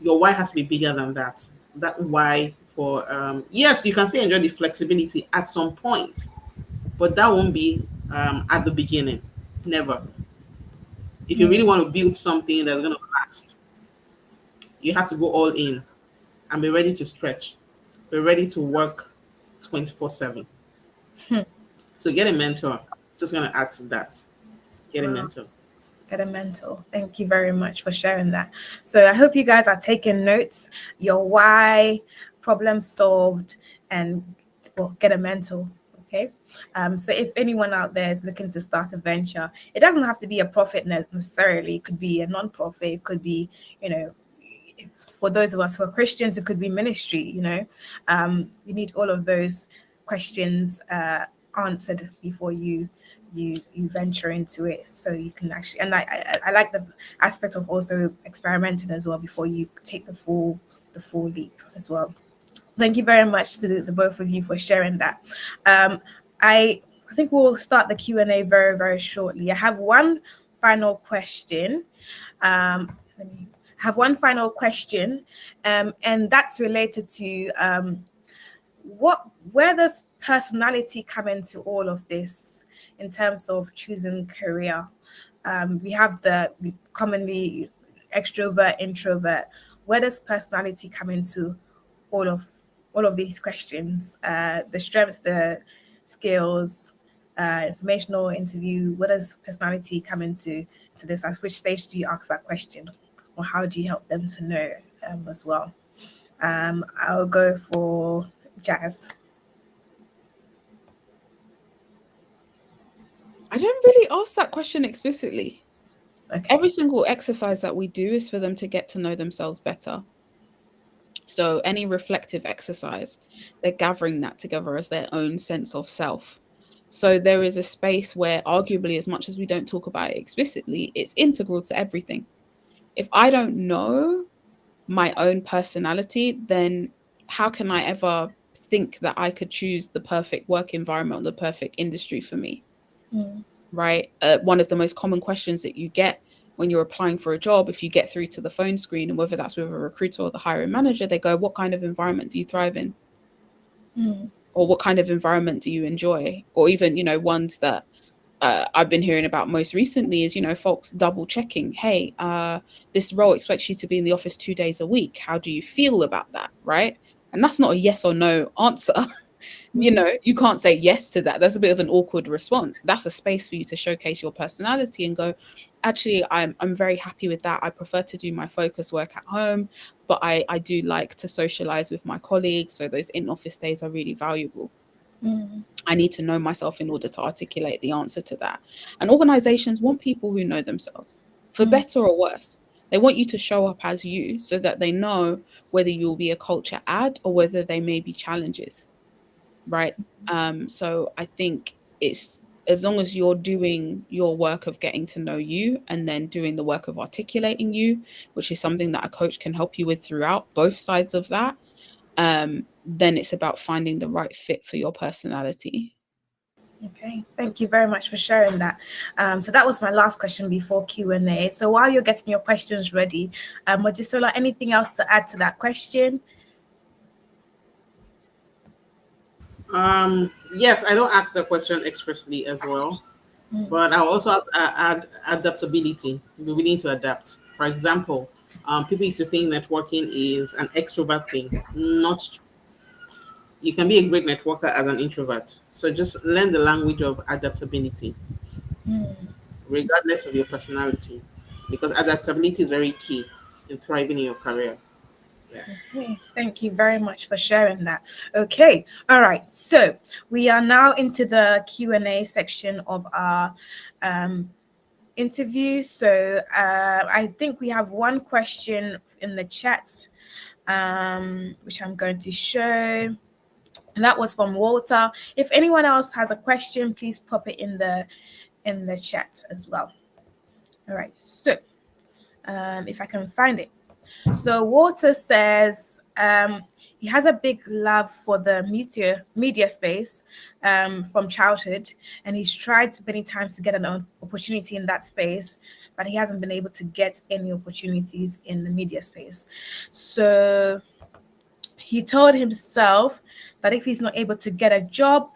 Your why has to be bigger than that. That why for, yes, you can still enjoy the flexibility at some point, but that won't be at the beginning. Never. If you really want to build something that's going to last, you have to go all in and be ready to stretch, be ready to work 24/7. So get a mentor. Just going to add to that. Get a mentor. Get a mentor. Thank you very much for sharing that. So I hope you guys are taking notes. Your why, problem solved, and get a mentor. Okay. So if anyone out there is looking to start a venture, it doesn't have to be a profit necessarily. It could be a non-profit. It could be, for those of us who are Christians, it could be ministry. You need all of those questions answered before you venture into it, so you can actually, and I like the aspect of also experimenting as well before you take the full leap as well. Thank you very much to the both of you for sharing that. I think we'll start the Q&A very, very shortly. I have one final question. Let me have one final question, and that's related to where does personality come into all of this in terms of choosing career? We have commonly extrovert, introvert. Where does personality come into all of these questions? The strengths, the skills, informational interview. Where does personality come into this? At which stage do you ask that question, or how do you help them to know as well? I'll go for Jazz. I don't really ask that question explicitly. Okay. Every single exercise that we do is for them to get to know themselves better. So any reflective exercise, they're gathering that together as their own sense of self. So there is a space where arguably, as much as we don't talk about it explicitly, it's integral to everything. If I don't know my own personality, then how can I ever think that I could choose the perfect work environment, the perfect industry for me? Right? One of the most common questions that you get when you're applying for a job, if you get through to the phone screen, and whether that's with a recruiter or the hiring manager, they go, what kind of environment do you thrive in? Or what kind of environment do you enjoy? Or even, ones that I've been hearing about most recently is, folks double checking, hey, this role expects you to be in the office 2 days a week. How do you feel about that? Right? And that's not a yes or no answer. You can't say yes to that. That's a bit of an awkward response. That's a space for you to showcase your personality and go, actually, I'm very happy with that. I prefer to do my focus work at home, but I do like to socialize with my colleagues. So those in-office days are really valuable. I need to know myself in order to articulate the answer to that. And organizations want people who know themselves, for better or worse. They want you to show up as you so that they know whether you'll be a culture add or whether they may be challenges. Right. So I think it's as long as you're doing your work of getting to know you and then doing the work of articulating you, which is something that a coach can help you with throughout both sides of that, then it's about finding the right fit for your personality. Okay, thank you very much for sharing that. So that was my last question before Q&A. So while you're getting your questions ready, would you still like anything else to add to that question? Yes, I don't ask the question expressly as well, but I also add adaptability, be willing to adapt. For example, people used to think networking is an extrovert thing. Not true. You can be a great networker as an introvert. So just learn the language of adaptability, regardless of your personality, because adaptability is very key in thriving in your career. Yeah. Okay, thank you very much for sharing that. Okay, all right. So we are now into the Q&A section of our interview. So I think we have one question in the chat, which I'm going to show. And that was from Walter. If anyone else has a question, please pop it in the chat as well. All right. So if I can find it. So Walter says he has a big love for the media space from childhood, and he's tried many times to get an opportunity in that space, but he hasn't been able to get any opportunities in the media space. So he told himself that if he's not able to get a job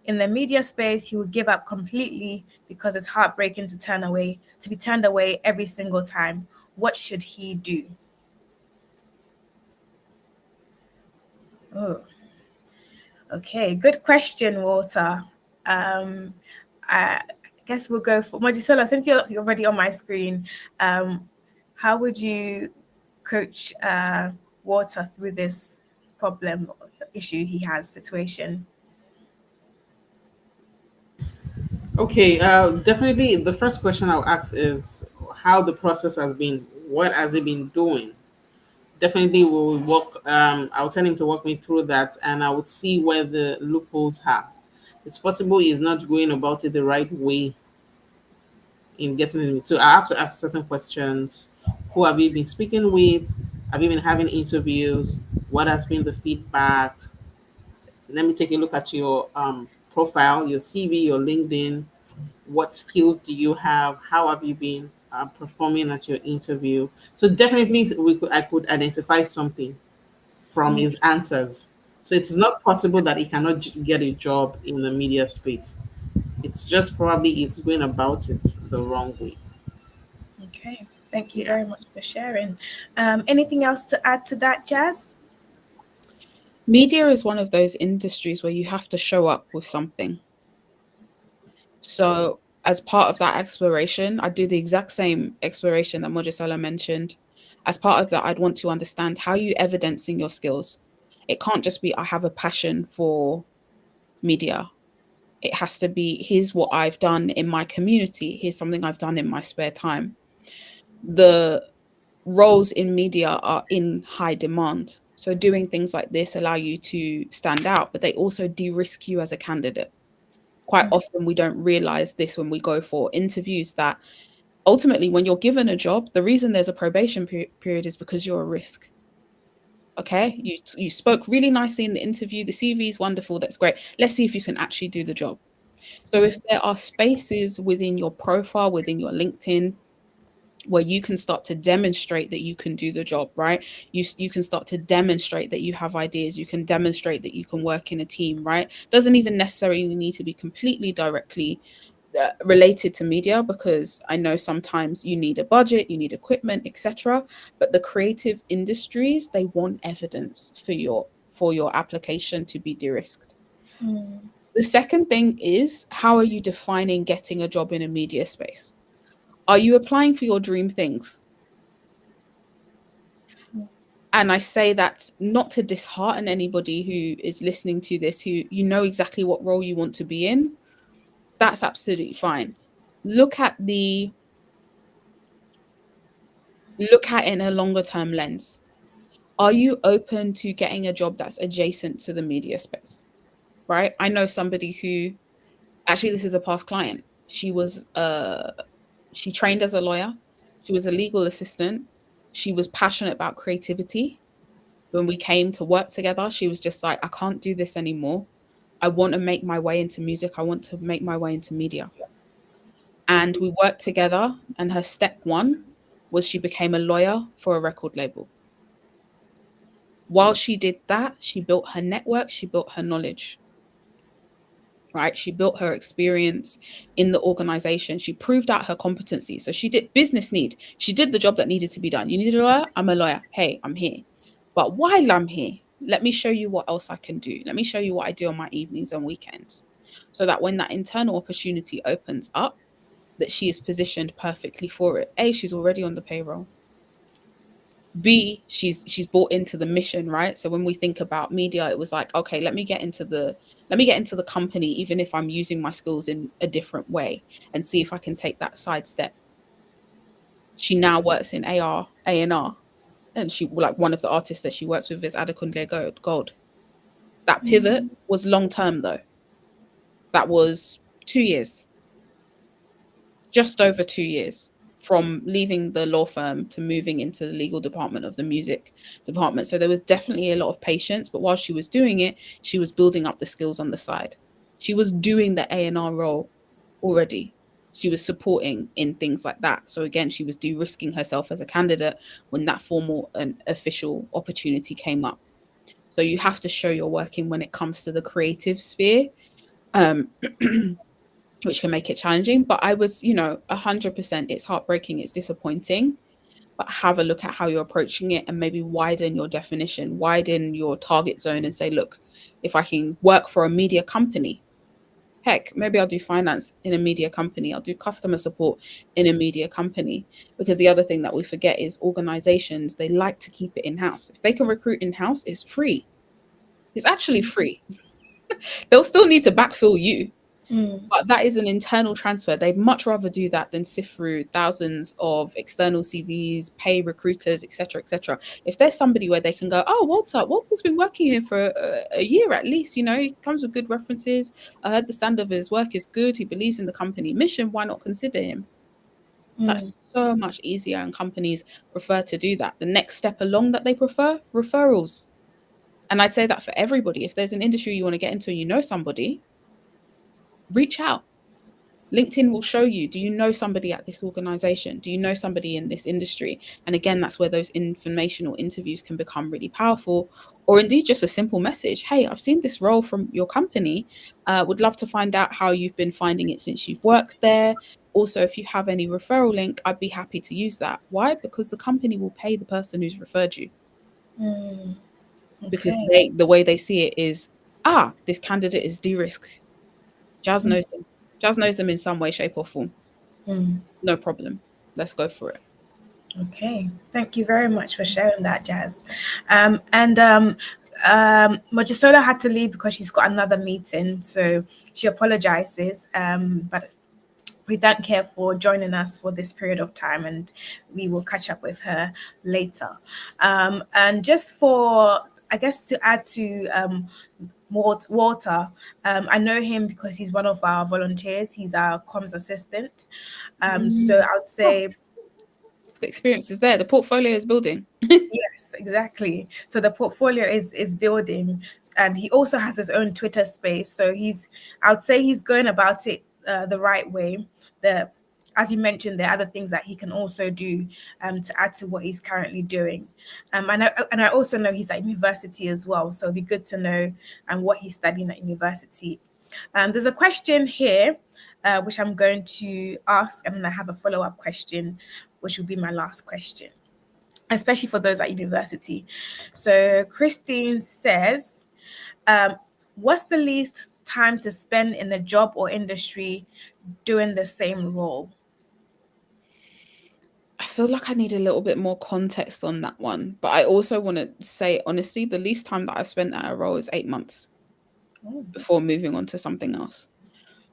In the media space, he would give up completely because it's heartbreaking to be turned away every single time. What should he do? Oh, okay. Good question, Walter. I guess we'll go for Mojisola, since you're already on my screen. How would you coach Walter through this problem, issue he has, situation? Okay, definitely. The first question I'll ask is how the process has been. What has he been doing? Definitely, we'll walk. I'll tell him to walk me through that, and I would see where the loopholes are. It's possible he's not going about it the right way in getting it. So I have to ask certain questions. Who have you been speaking with? Have you been having interviews? What has been the feedback? Let me take a look at your profile, your CV, your LinkedIn. What skills do you have? How have you been performing at your interview? So definitely, I could identify something from his answers. So it's not possible that he cannot get a job in the media space. It's just probably he's going about it the wrong way. Okay. Thank you Yeah. very much for sharing. Anything else to add to that, Jazz? Media is one of those industries where you have to show up with something. So, as part of that exploration, I do the exact same exploration that Mojisola mentioned. As part of that, I'd want to understand how you evidencing your skills. It can't just be I have a passion for media. It has to be here's what I've done in my community. Here's something I've done in my spare time. The roles in media are in high demand. So doing things like this allow you to stand out, but they also de-risk you as a candidate. Quite often we don't realize this when we go for interviews that ultimately when you're given a job, the reason there's a probation period is because you're a risk. Okay, you spoke really nicely in the interview. The CV is wonderful. That's great. Let's see if you can actually do the job. So if there are spaces within your profile, within your LinkedIn, where you can start to demonstrate that you can do the job, right? You can start to demonstrate that you have ideas. You can demonstrate that you can work in a team, right? Doesn't even necessarily need to be completely directly related to media, because I know sometimes you need a budget, you need equipment, etc. But the creative industries, they want evidence for your application to be de-risked. Mm. The second thing is, how are you defining getting a job in a media space? Are you applying for your dream things? And I say that not to dishearten anybody who is listening to this, who you know exactly what role you want to be in. That's absolutely fine. Look at it in a longer term lens. Are you open to getting a job that's adjacent to the media space? Right? I know somebody who actually, this is a past client. She trained as a lawyer. She was a legal assistant. She was passionate about creativity. When we came to work together, she was just like, I can't do this anymore. I want to make my way into music. I want to make my way into media. And we worked together, and her step one was she became a lawyer for a record label. While she did that, she built her network, she built her knowledge, right? She built her experience in the organization. She proved out her competency. So she did business need. She did the job that needed to be done. You need a lawyer? I'm a lawyer. Hey, I'm here. But while I'm here, let me show you what else I can do. Let me show you what I do on my evenings and weekends. So that when that internal opportunity opens up, that she is positioned perfectly for it. A, she's already on the payroll. B, she's bought into the mission, right? So when we think about media, it was like, okay, let me get into the company, even if I'm using my skills in a different way, and see if I can take that side step. She now works in A&R, and she, like, one of the artists that she works with is Adekunle Gold. That pivot was long term though. That was 2 years, just over 2 years, from leaving the law firm to moving into the legal department of the music department. So there was definitely a lot of patience, but while she was doing it, she was building up the skills on the side. She was doing the A&R role already. She was supporting in things like that. So again, she was de-risking herself as a candidate when that formal and official opportunity came up. So you have to show your working when it comes to the creative sphere. um, which can make it challenging. But I was, 100%, it's heartbreaking, it's disappointing, but have a look at how you're approaching it and maybe widen your definition, widen your target zone and say, look, if I can work for a media company, heck, maybe I'll do finance in a media company. I'll do customer support in a media company. Because the other thing that we forget is organizations, they like to keep it in-house. If they can recruit in-house, it's free. It's actually free. They'll still need to backfill you, but that is an internal transfer. They'd much rather do that than sift through thousands of external CVs, pay recruiters, etc., etc. If there's somebody where they can go, oh, Walter's been working here for a year at least, he comes with good references. I heard the standard of his work is good. He believes in the company mission. Why not consider him? That's so much easier, and companies prefer to do that. The next step along that they prefer, referrals. And I say that for everybody. If there's an industry you want to get into and you know somebody, reach out. LinkedIn will show you, do you know somebody at this organization? Do you know somebody in this industry? And again, that's where those informational interviews can become really powerful, or indeed just a simple message. Hey, I've seen this role from your company. Would love to find out how you've been finding it since you've worked there. Also, if you have any referral link, I'd be happy to use that. Why? Because the company will pay the person who's referred you. Because the way they see it is, this candidate is de-risked. Jazz knows them. Jazz knows them in some way, shape, or form. No problem. Let's go for it. Okay. Thank you very much for sharing that, Jazz. Mojisola had to leave because she's got another meeting, so she apologizes. But we thank her for joining us for this period of time, and we will catch up with her later. And just for, I guess, to add to Walter, I know him because he's one of our volunteers. He's our comms assistant. So I would say the experience is there. The portfolio is building. Yes, exactly. So the portfolio is building, and he also has his own Twitter space. So I would say he's going about it the right way. As you mentioned, there are other things that he can also do to add to what he's currently doing. And I also know he's at university as well. So it'd be good to know what he's studying at university. There's a question here, which I'm going to ask, and then I have a follow-up question, which will be my last question, especially for those at university. So Christine says, what's the least time to spend in a job or industry doing the same role? I feel like I need a little bit more context on that one. But I also want to say, honestly, the least time that I've spent at a role is 8 months before moving on to something else.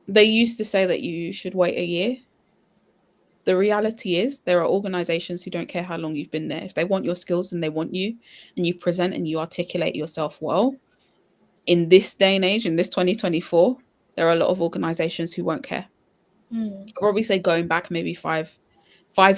They used to say that you should wait a year. The reality is there are organizations who don't care how long you've been there. If they want your skills and they want you, and you present and you articulate yourself well, in this day and age, in this 2024, there are a lot of organizations who won't care. I'll probably say going back maybe five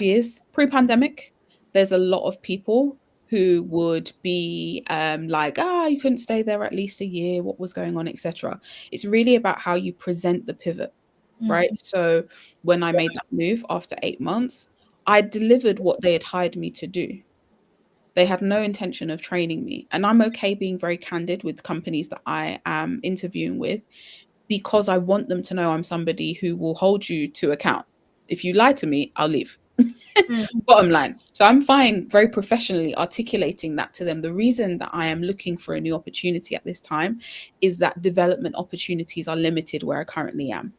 years pre-pandemic, there's a lot of people who would be like, you couldn't stay there at least a year, what was going on, etc. It's really about how you present the pivot, right? So when I made that move after 8 months, I delivered what they had hired me to do. They had no intention of training me. And I'm okay being very candid with companies that I am interviewing with, because I want them to know I'm somebody who will hold you to account. If you lie to me, I'll leave. Bottom line. So I'm fine very professionally articulating that to them. The reason that I am looking for a new opportunity at this time is that development opportunities are limited where I currently am.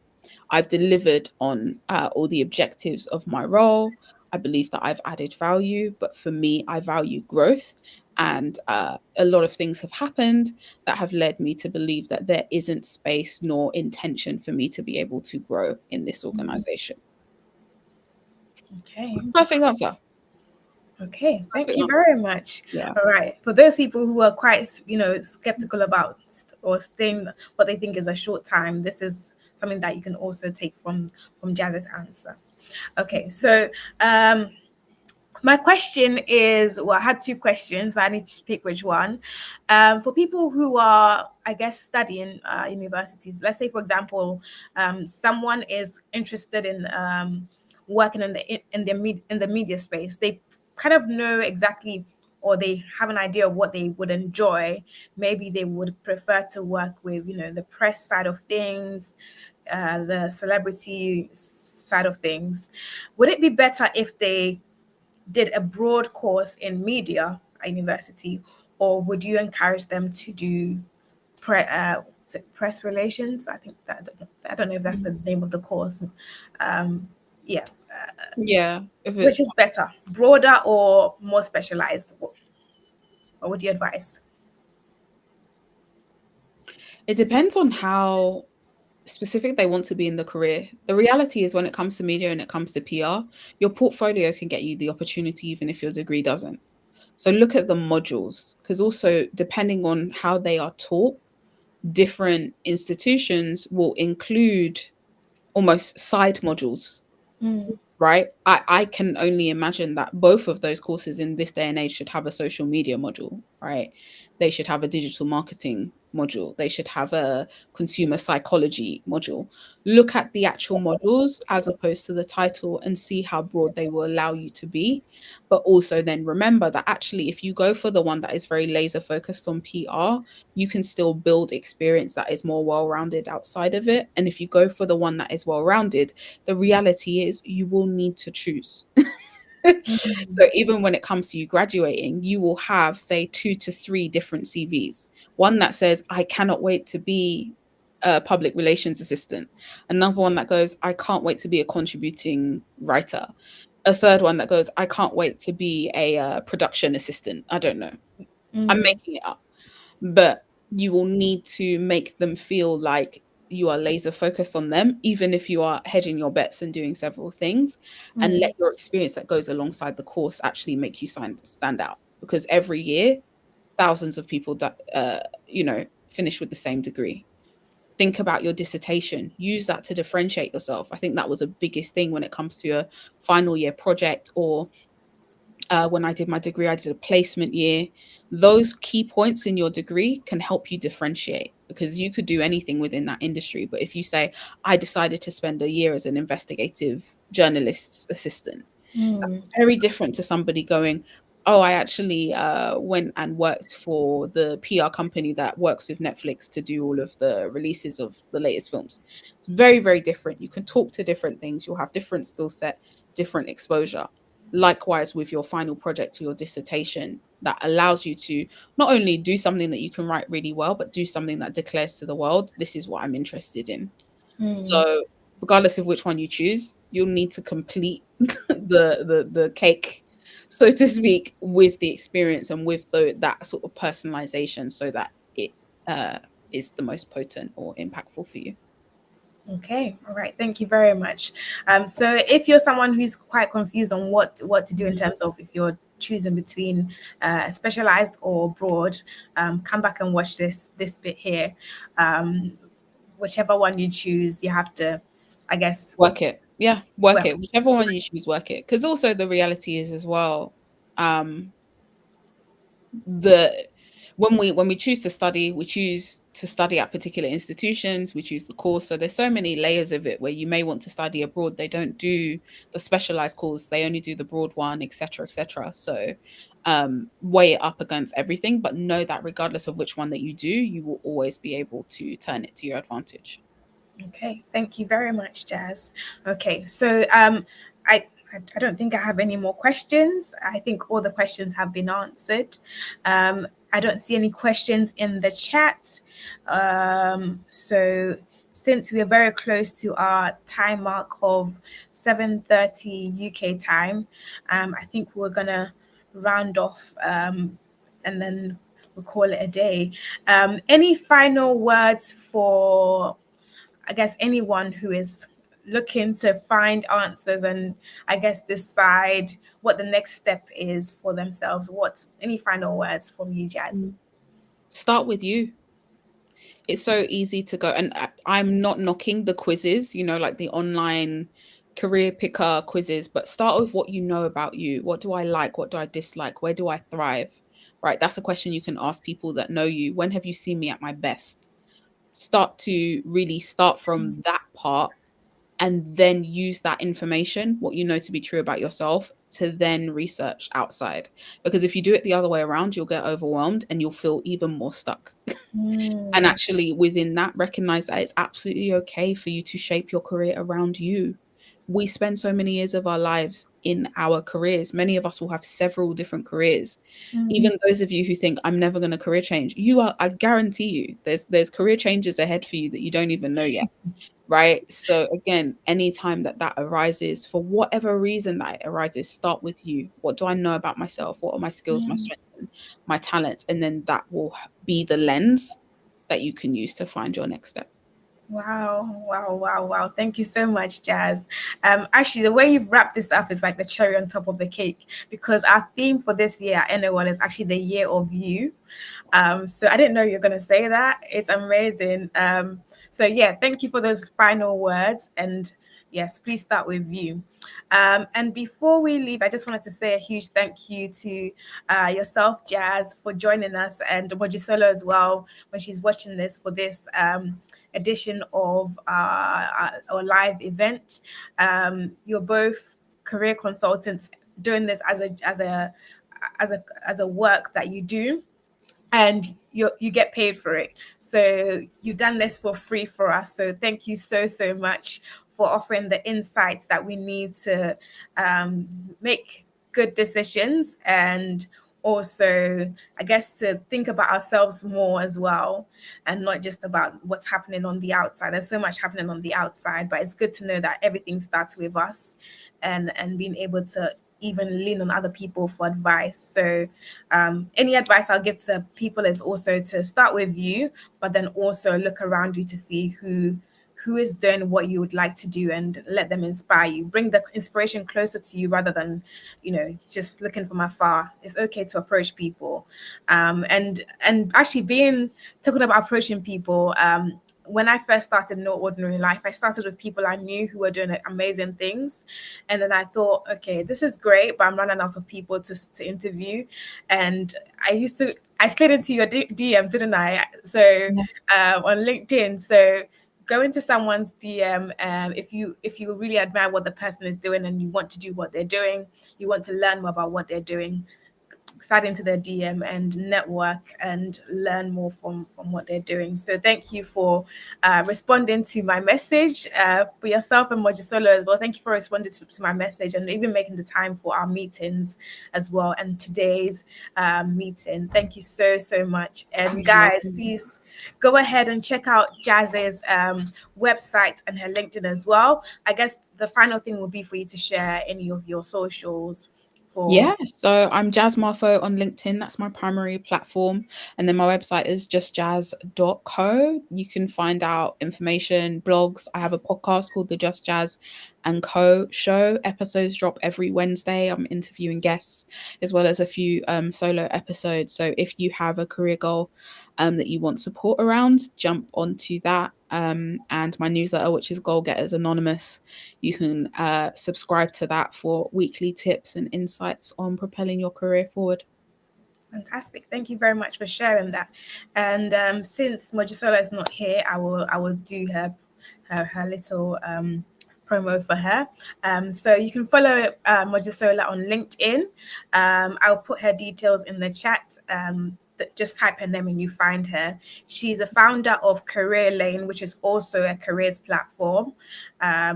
I've delivered on all the objectives of my role. I believe that I've added value, but for me, I value growth. And a lot of things have happened that have led me to believe that there isn't space nor intention for me to be able to grow in this organization. Okay. Perfect answer. Okay, thank you very much. Yeah. All right. For those people who are quite, skeptical about or staying what they think is a short time, this is something that you can also take from Jazz's answer. Okay, so my question is, I had two questions. I need to pick which one. For people who are, I guess, studying universities, let's say, for example, someone is interested in working in the media space. They kind of know exactly or they have an idea of what they would enjoy, maybe they would prefer to work with, the press side of things, the celebrity side of things. Would it be better if they did a broad course in media at university, or would you encourage them to do is it press relations? I think that I don't know if that's the name of the course. Yeah, Yeah, if which it's is better, broader or more specialized? What would you advise? it depends on how specific they want to be in the career. The reality is when it comes to media and it comes to PR, your portfolio can get you the opportunity even if your degree doesn't. So look at the modules, because also depending on how they are taught, different institutions will include almost side modules, Mm, right? I can only imagine that both of those courses in this day and age should have a social media module, right? They should have a digital marketing module. They should have a consumer psychology module. Look at the actual modules as opposed to the title and see how broad they will allow you to be. But also then remember that actually, if you go for the one that is very laser focused on PR, you can still build experience that is more well rounded outside of it. And if you go for the one that is well rounded, the reality is you will need to choose. mm, So even when it comes to you graduating, you will have, say, 2 to 3 different CVs. One that says, I cannot wait to be a public relations assistant. Another one that goes, I can't wait to be a contributing writer. A third one that goes, I can't wait to be a production assistant. I don't know. I'm mm, making it up, but you will need to make them feel like you are laser focused on them, even if you are hedging your bets and doing several things, and let mm, your experience that goes alongside the course actually make you stand out. Because every year, thousands of people that finish with the same degree. Think about your dissertation. Use that to differentiate yourself. I think that was a biggest thing when it comes to a final year project, or when I did my degree, I did a placement year. Those key points in your degree can help you differentiate, because you could do anything within that industry. But if you say, I decided to spend a year as an investigative journalist's assistant, that's mm, very different to somebody going, oh, I actually went and worked for the PR company that works with Netflix to do all of the releases of the latest films. It's very, very different. You can talk to different things. You'll have different skill set, different exposure. Likewise with your final project or your dissertation, that allows you to not only do something that you can write really well, but do something that declares to the world, this is what I'm interested in. mm. So regardless of which one you choose, you'll need to complete the cake, so to speak, with the experience and with that sort of personalization, so that it uh, is the most potent or impactful for you. Okay, all right. Thank you very much. So if you're someone who's quite confused on what to do in terms of if you're choosing between specialized or broad, come back and watch this bit here. Um, Whichever one you choose, you have to, I guess, Work it. Yeah, work well, it. Whichever one you choose, work it. Because also the reality is as well, um, the when we choose to study, we choose to study at particular institutions, we choose the course. So there's so many layers of it where you may want to study abroad. They don't do the specialized course, they only do the broad one, etc., etc. So weigh it up against everything, but know that regardless of which one that you do, you will always be able to turn it to your advantage. okay, thank you very much, Jazz. Okay, so I don't think I have any more questions. I think all the questions have been answered. I don't see any questions in the chat. So since we are very close to our time mark of 7:30 UK time, I think we're gonna round off and then we'll call it a day. Any final words for, I guess, anyone who is looking to find answers and I guess decide what the next step is for themselves? What, any final words from you, Jazz? Start with you. It's so easy to go, and I'm not knocking the quizzes, like the online career picker quizzes, but start with what you know about you. What do I like? What do I dislike? Where do I thrive? Right? That's a question you can ask people that know you. When have you seen me at my best? Start from that part, and then use that information, what you know to be true about yourself, to then research outside. Because if you do it the other way around, you'll get overwhelmed and you'll feel even more stuck. And Mm, actually, within that, recognize that it's absolutely okay for you to shape your career around you. We spend so many years of our lives in our careers. Many of us will have several different careers. mm, Even those of you who think I'm never going to career change, you are, I guarantee you, there's career changes ahead for you that you don't even know yet. Right. So again, anytime that arises, for whatever reason that it arises, start with you. What do I know about myself? What are my skills, my mm. strengths, and my talents? And then that will be the lens that you can use to find your next step. Wow, wow, wow, wow. Thank you so much, Jazz. Actually, the way you've wrapped this up is like the cherry on top of the cake, because our theme for this year at NO1 is actually the year of you. So I didn't know you're going to say that. It's amazing. So yeah, thank you for those final words. And yes, please start with you. And before we leave, I just wanted to say a huge thank you to yourself, Jazz, for joining us, and Mojisolo as well, when she's watching this, for this edition of our live event. You're both career consultants doing this as a work that you do, and you get paid for it. So you've done this for free for us. So thank you so much for offering the insights that we need to make good decisions, and also, I guess, to think about ourselves more as well, and not just about what's happening on the outside. There's so much happening on the outside, but it's good to know that everything starts with us, and being able to even lean on other people for advice. So any advice I'll give to people is also to start with you, but then also look around you to see who is doing what you would like to do, and let them inspire you. Bring the inspiration closer to you rather than, just looking from afar. It's okay to approach people. And actually, being talking about approaching people, when I first started No Ordinary Life, I started with people I knew who were doing amazing things. And then I thought, okay, this is great, but I'm running out of people to interview. And I slid into your DM, didn't I? So on LinkedIn. So go into someone's DM, if you really admire what the person is doing and you want to do what they're doing, you want to learn more about what they're doing, slide into their DM and network and learn more from what they're doing. So thank you for responding to my message, for yourself and Mojisolo as well. Thank you for responding to my message, and even making the time for our meetings as well, and today's meeting. Thank you so much. And guys, please go ahead and check out Jazz's website and her LinkedIn as well. I guess the final thing will be for you to share any of your socials. Yeah, so I'm Jazz Marfo on LinkedIn. That's my primary platform. And then my website is justjazz.co. You can find out information, blogs. I have a podcast called the Just Jazz and Co show. Episodes drop every Wednesday. I'm interviewing guests as well as a few solo episodes. So if you have a career goal that you want support around, jump onto that. And my newsletter, which is Goal Getters Anonymous, you can subscribe to that for weekly tips and insights on propelling your career forward. Fantastic. Thank you very much for sharing that. And since Mojisola is not here, I will do her little promo for her. So you can follow Mojisola on LinkedIn. I'll put her details in the chat. Just type her name and you find her. She's a founder of Career Lane, which is also a careers platform,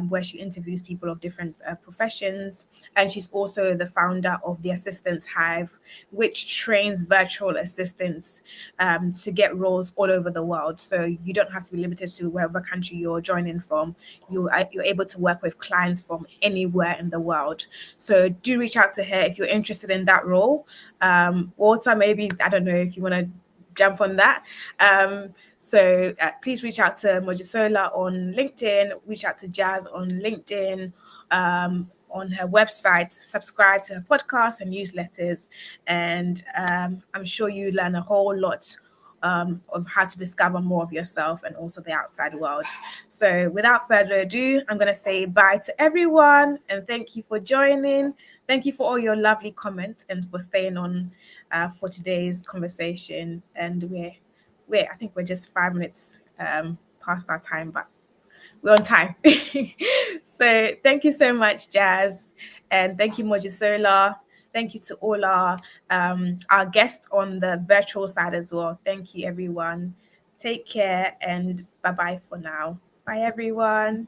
where she interviews people of different professions. And she's also the founder of the Assistants Hive, which trains virtual assistants to get roles all over the world. So you don't have to be limited to wherever country you're joining from. You're able to work with clients from anywhere in the world. So do reach out to her if you're interested in that role. Walter, maybe, I don't know if you want to jump on that. So please reach out to Mojisola on LinkedIn, reach out to Jazz on LinkedIn, on her website, subscribe to her podcast and newsletters, and I'm sure you learn a whole lot of how to discover more of yourself and also the outside world. So without further ado, I'm going to say bye to everyone and thank you for joining. Thank you for all your lovely comments and for staying on for today's conversation. And I think we're just 5 minutes past our time, but we're on time. So thank you so much, Jazz, and thank you, Mojisola. Thank you to all our guests on the virtual side as well. Thank you, everyone. Take care and bye bye for now. Bye, everyone.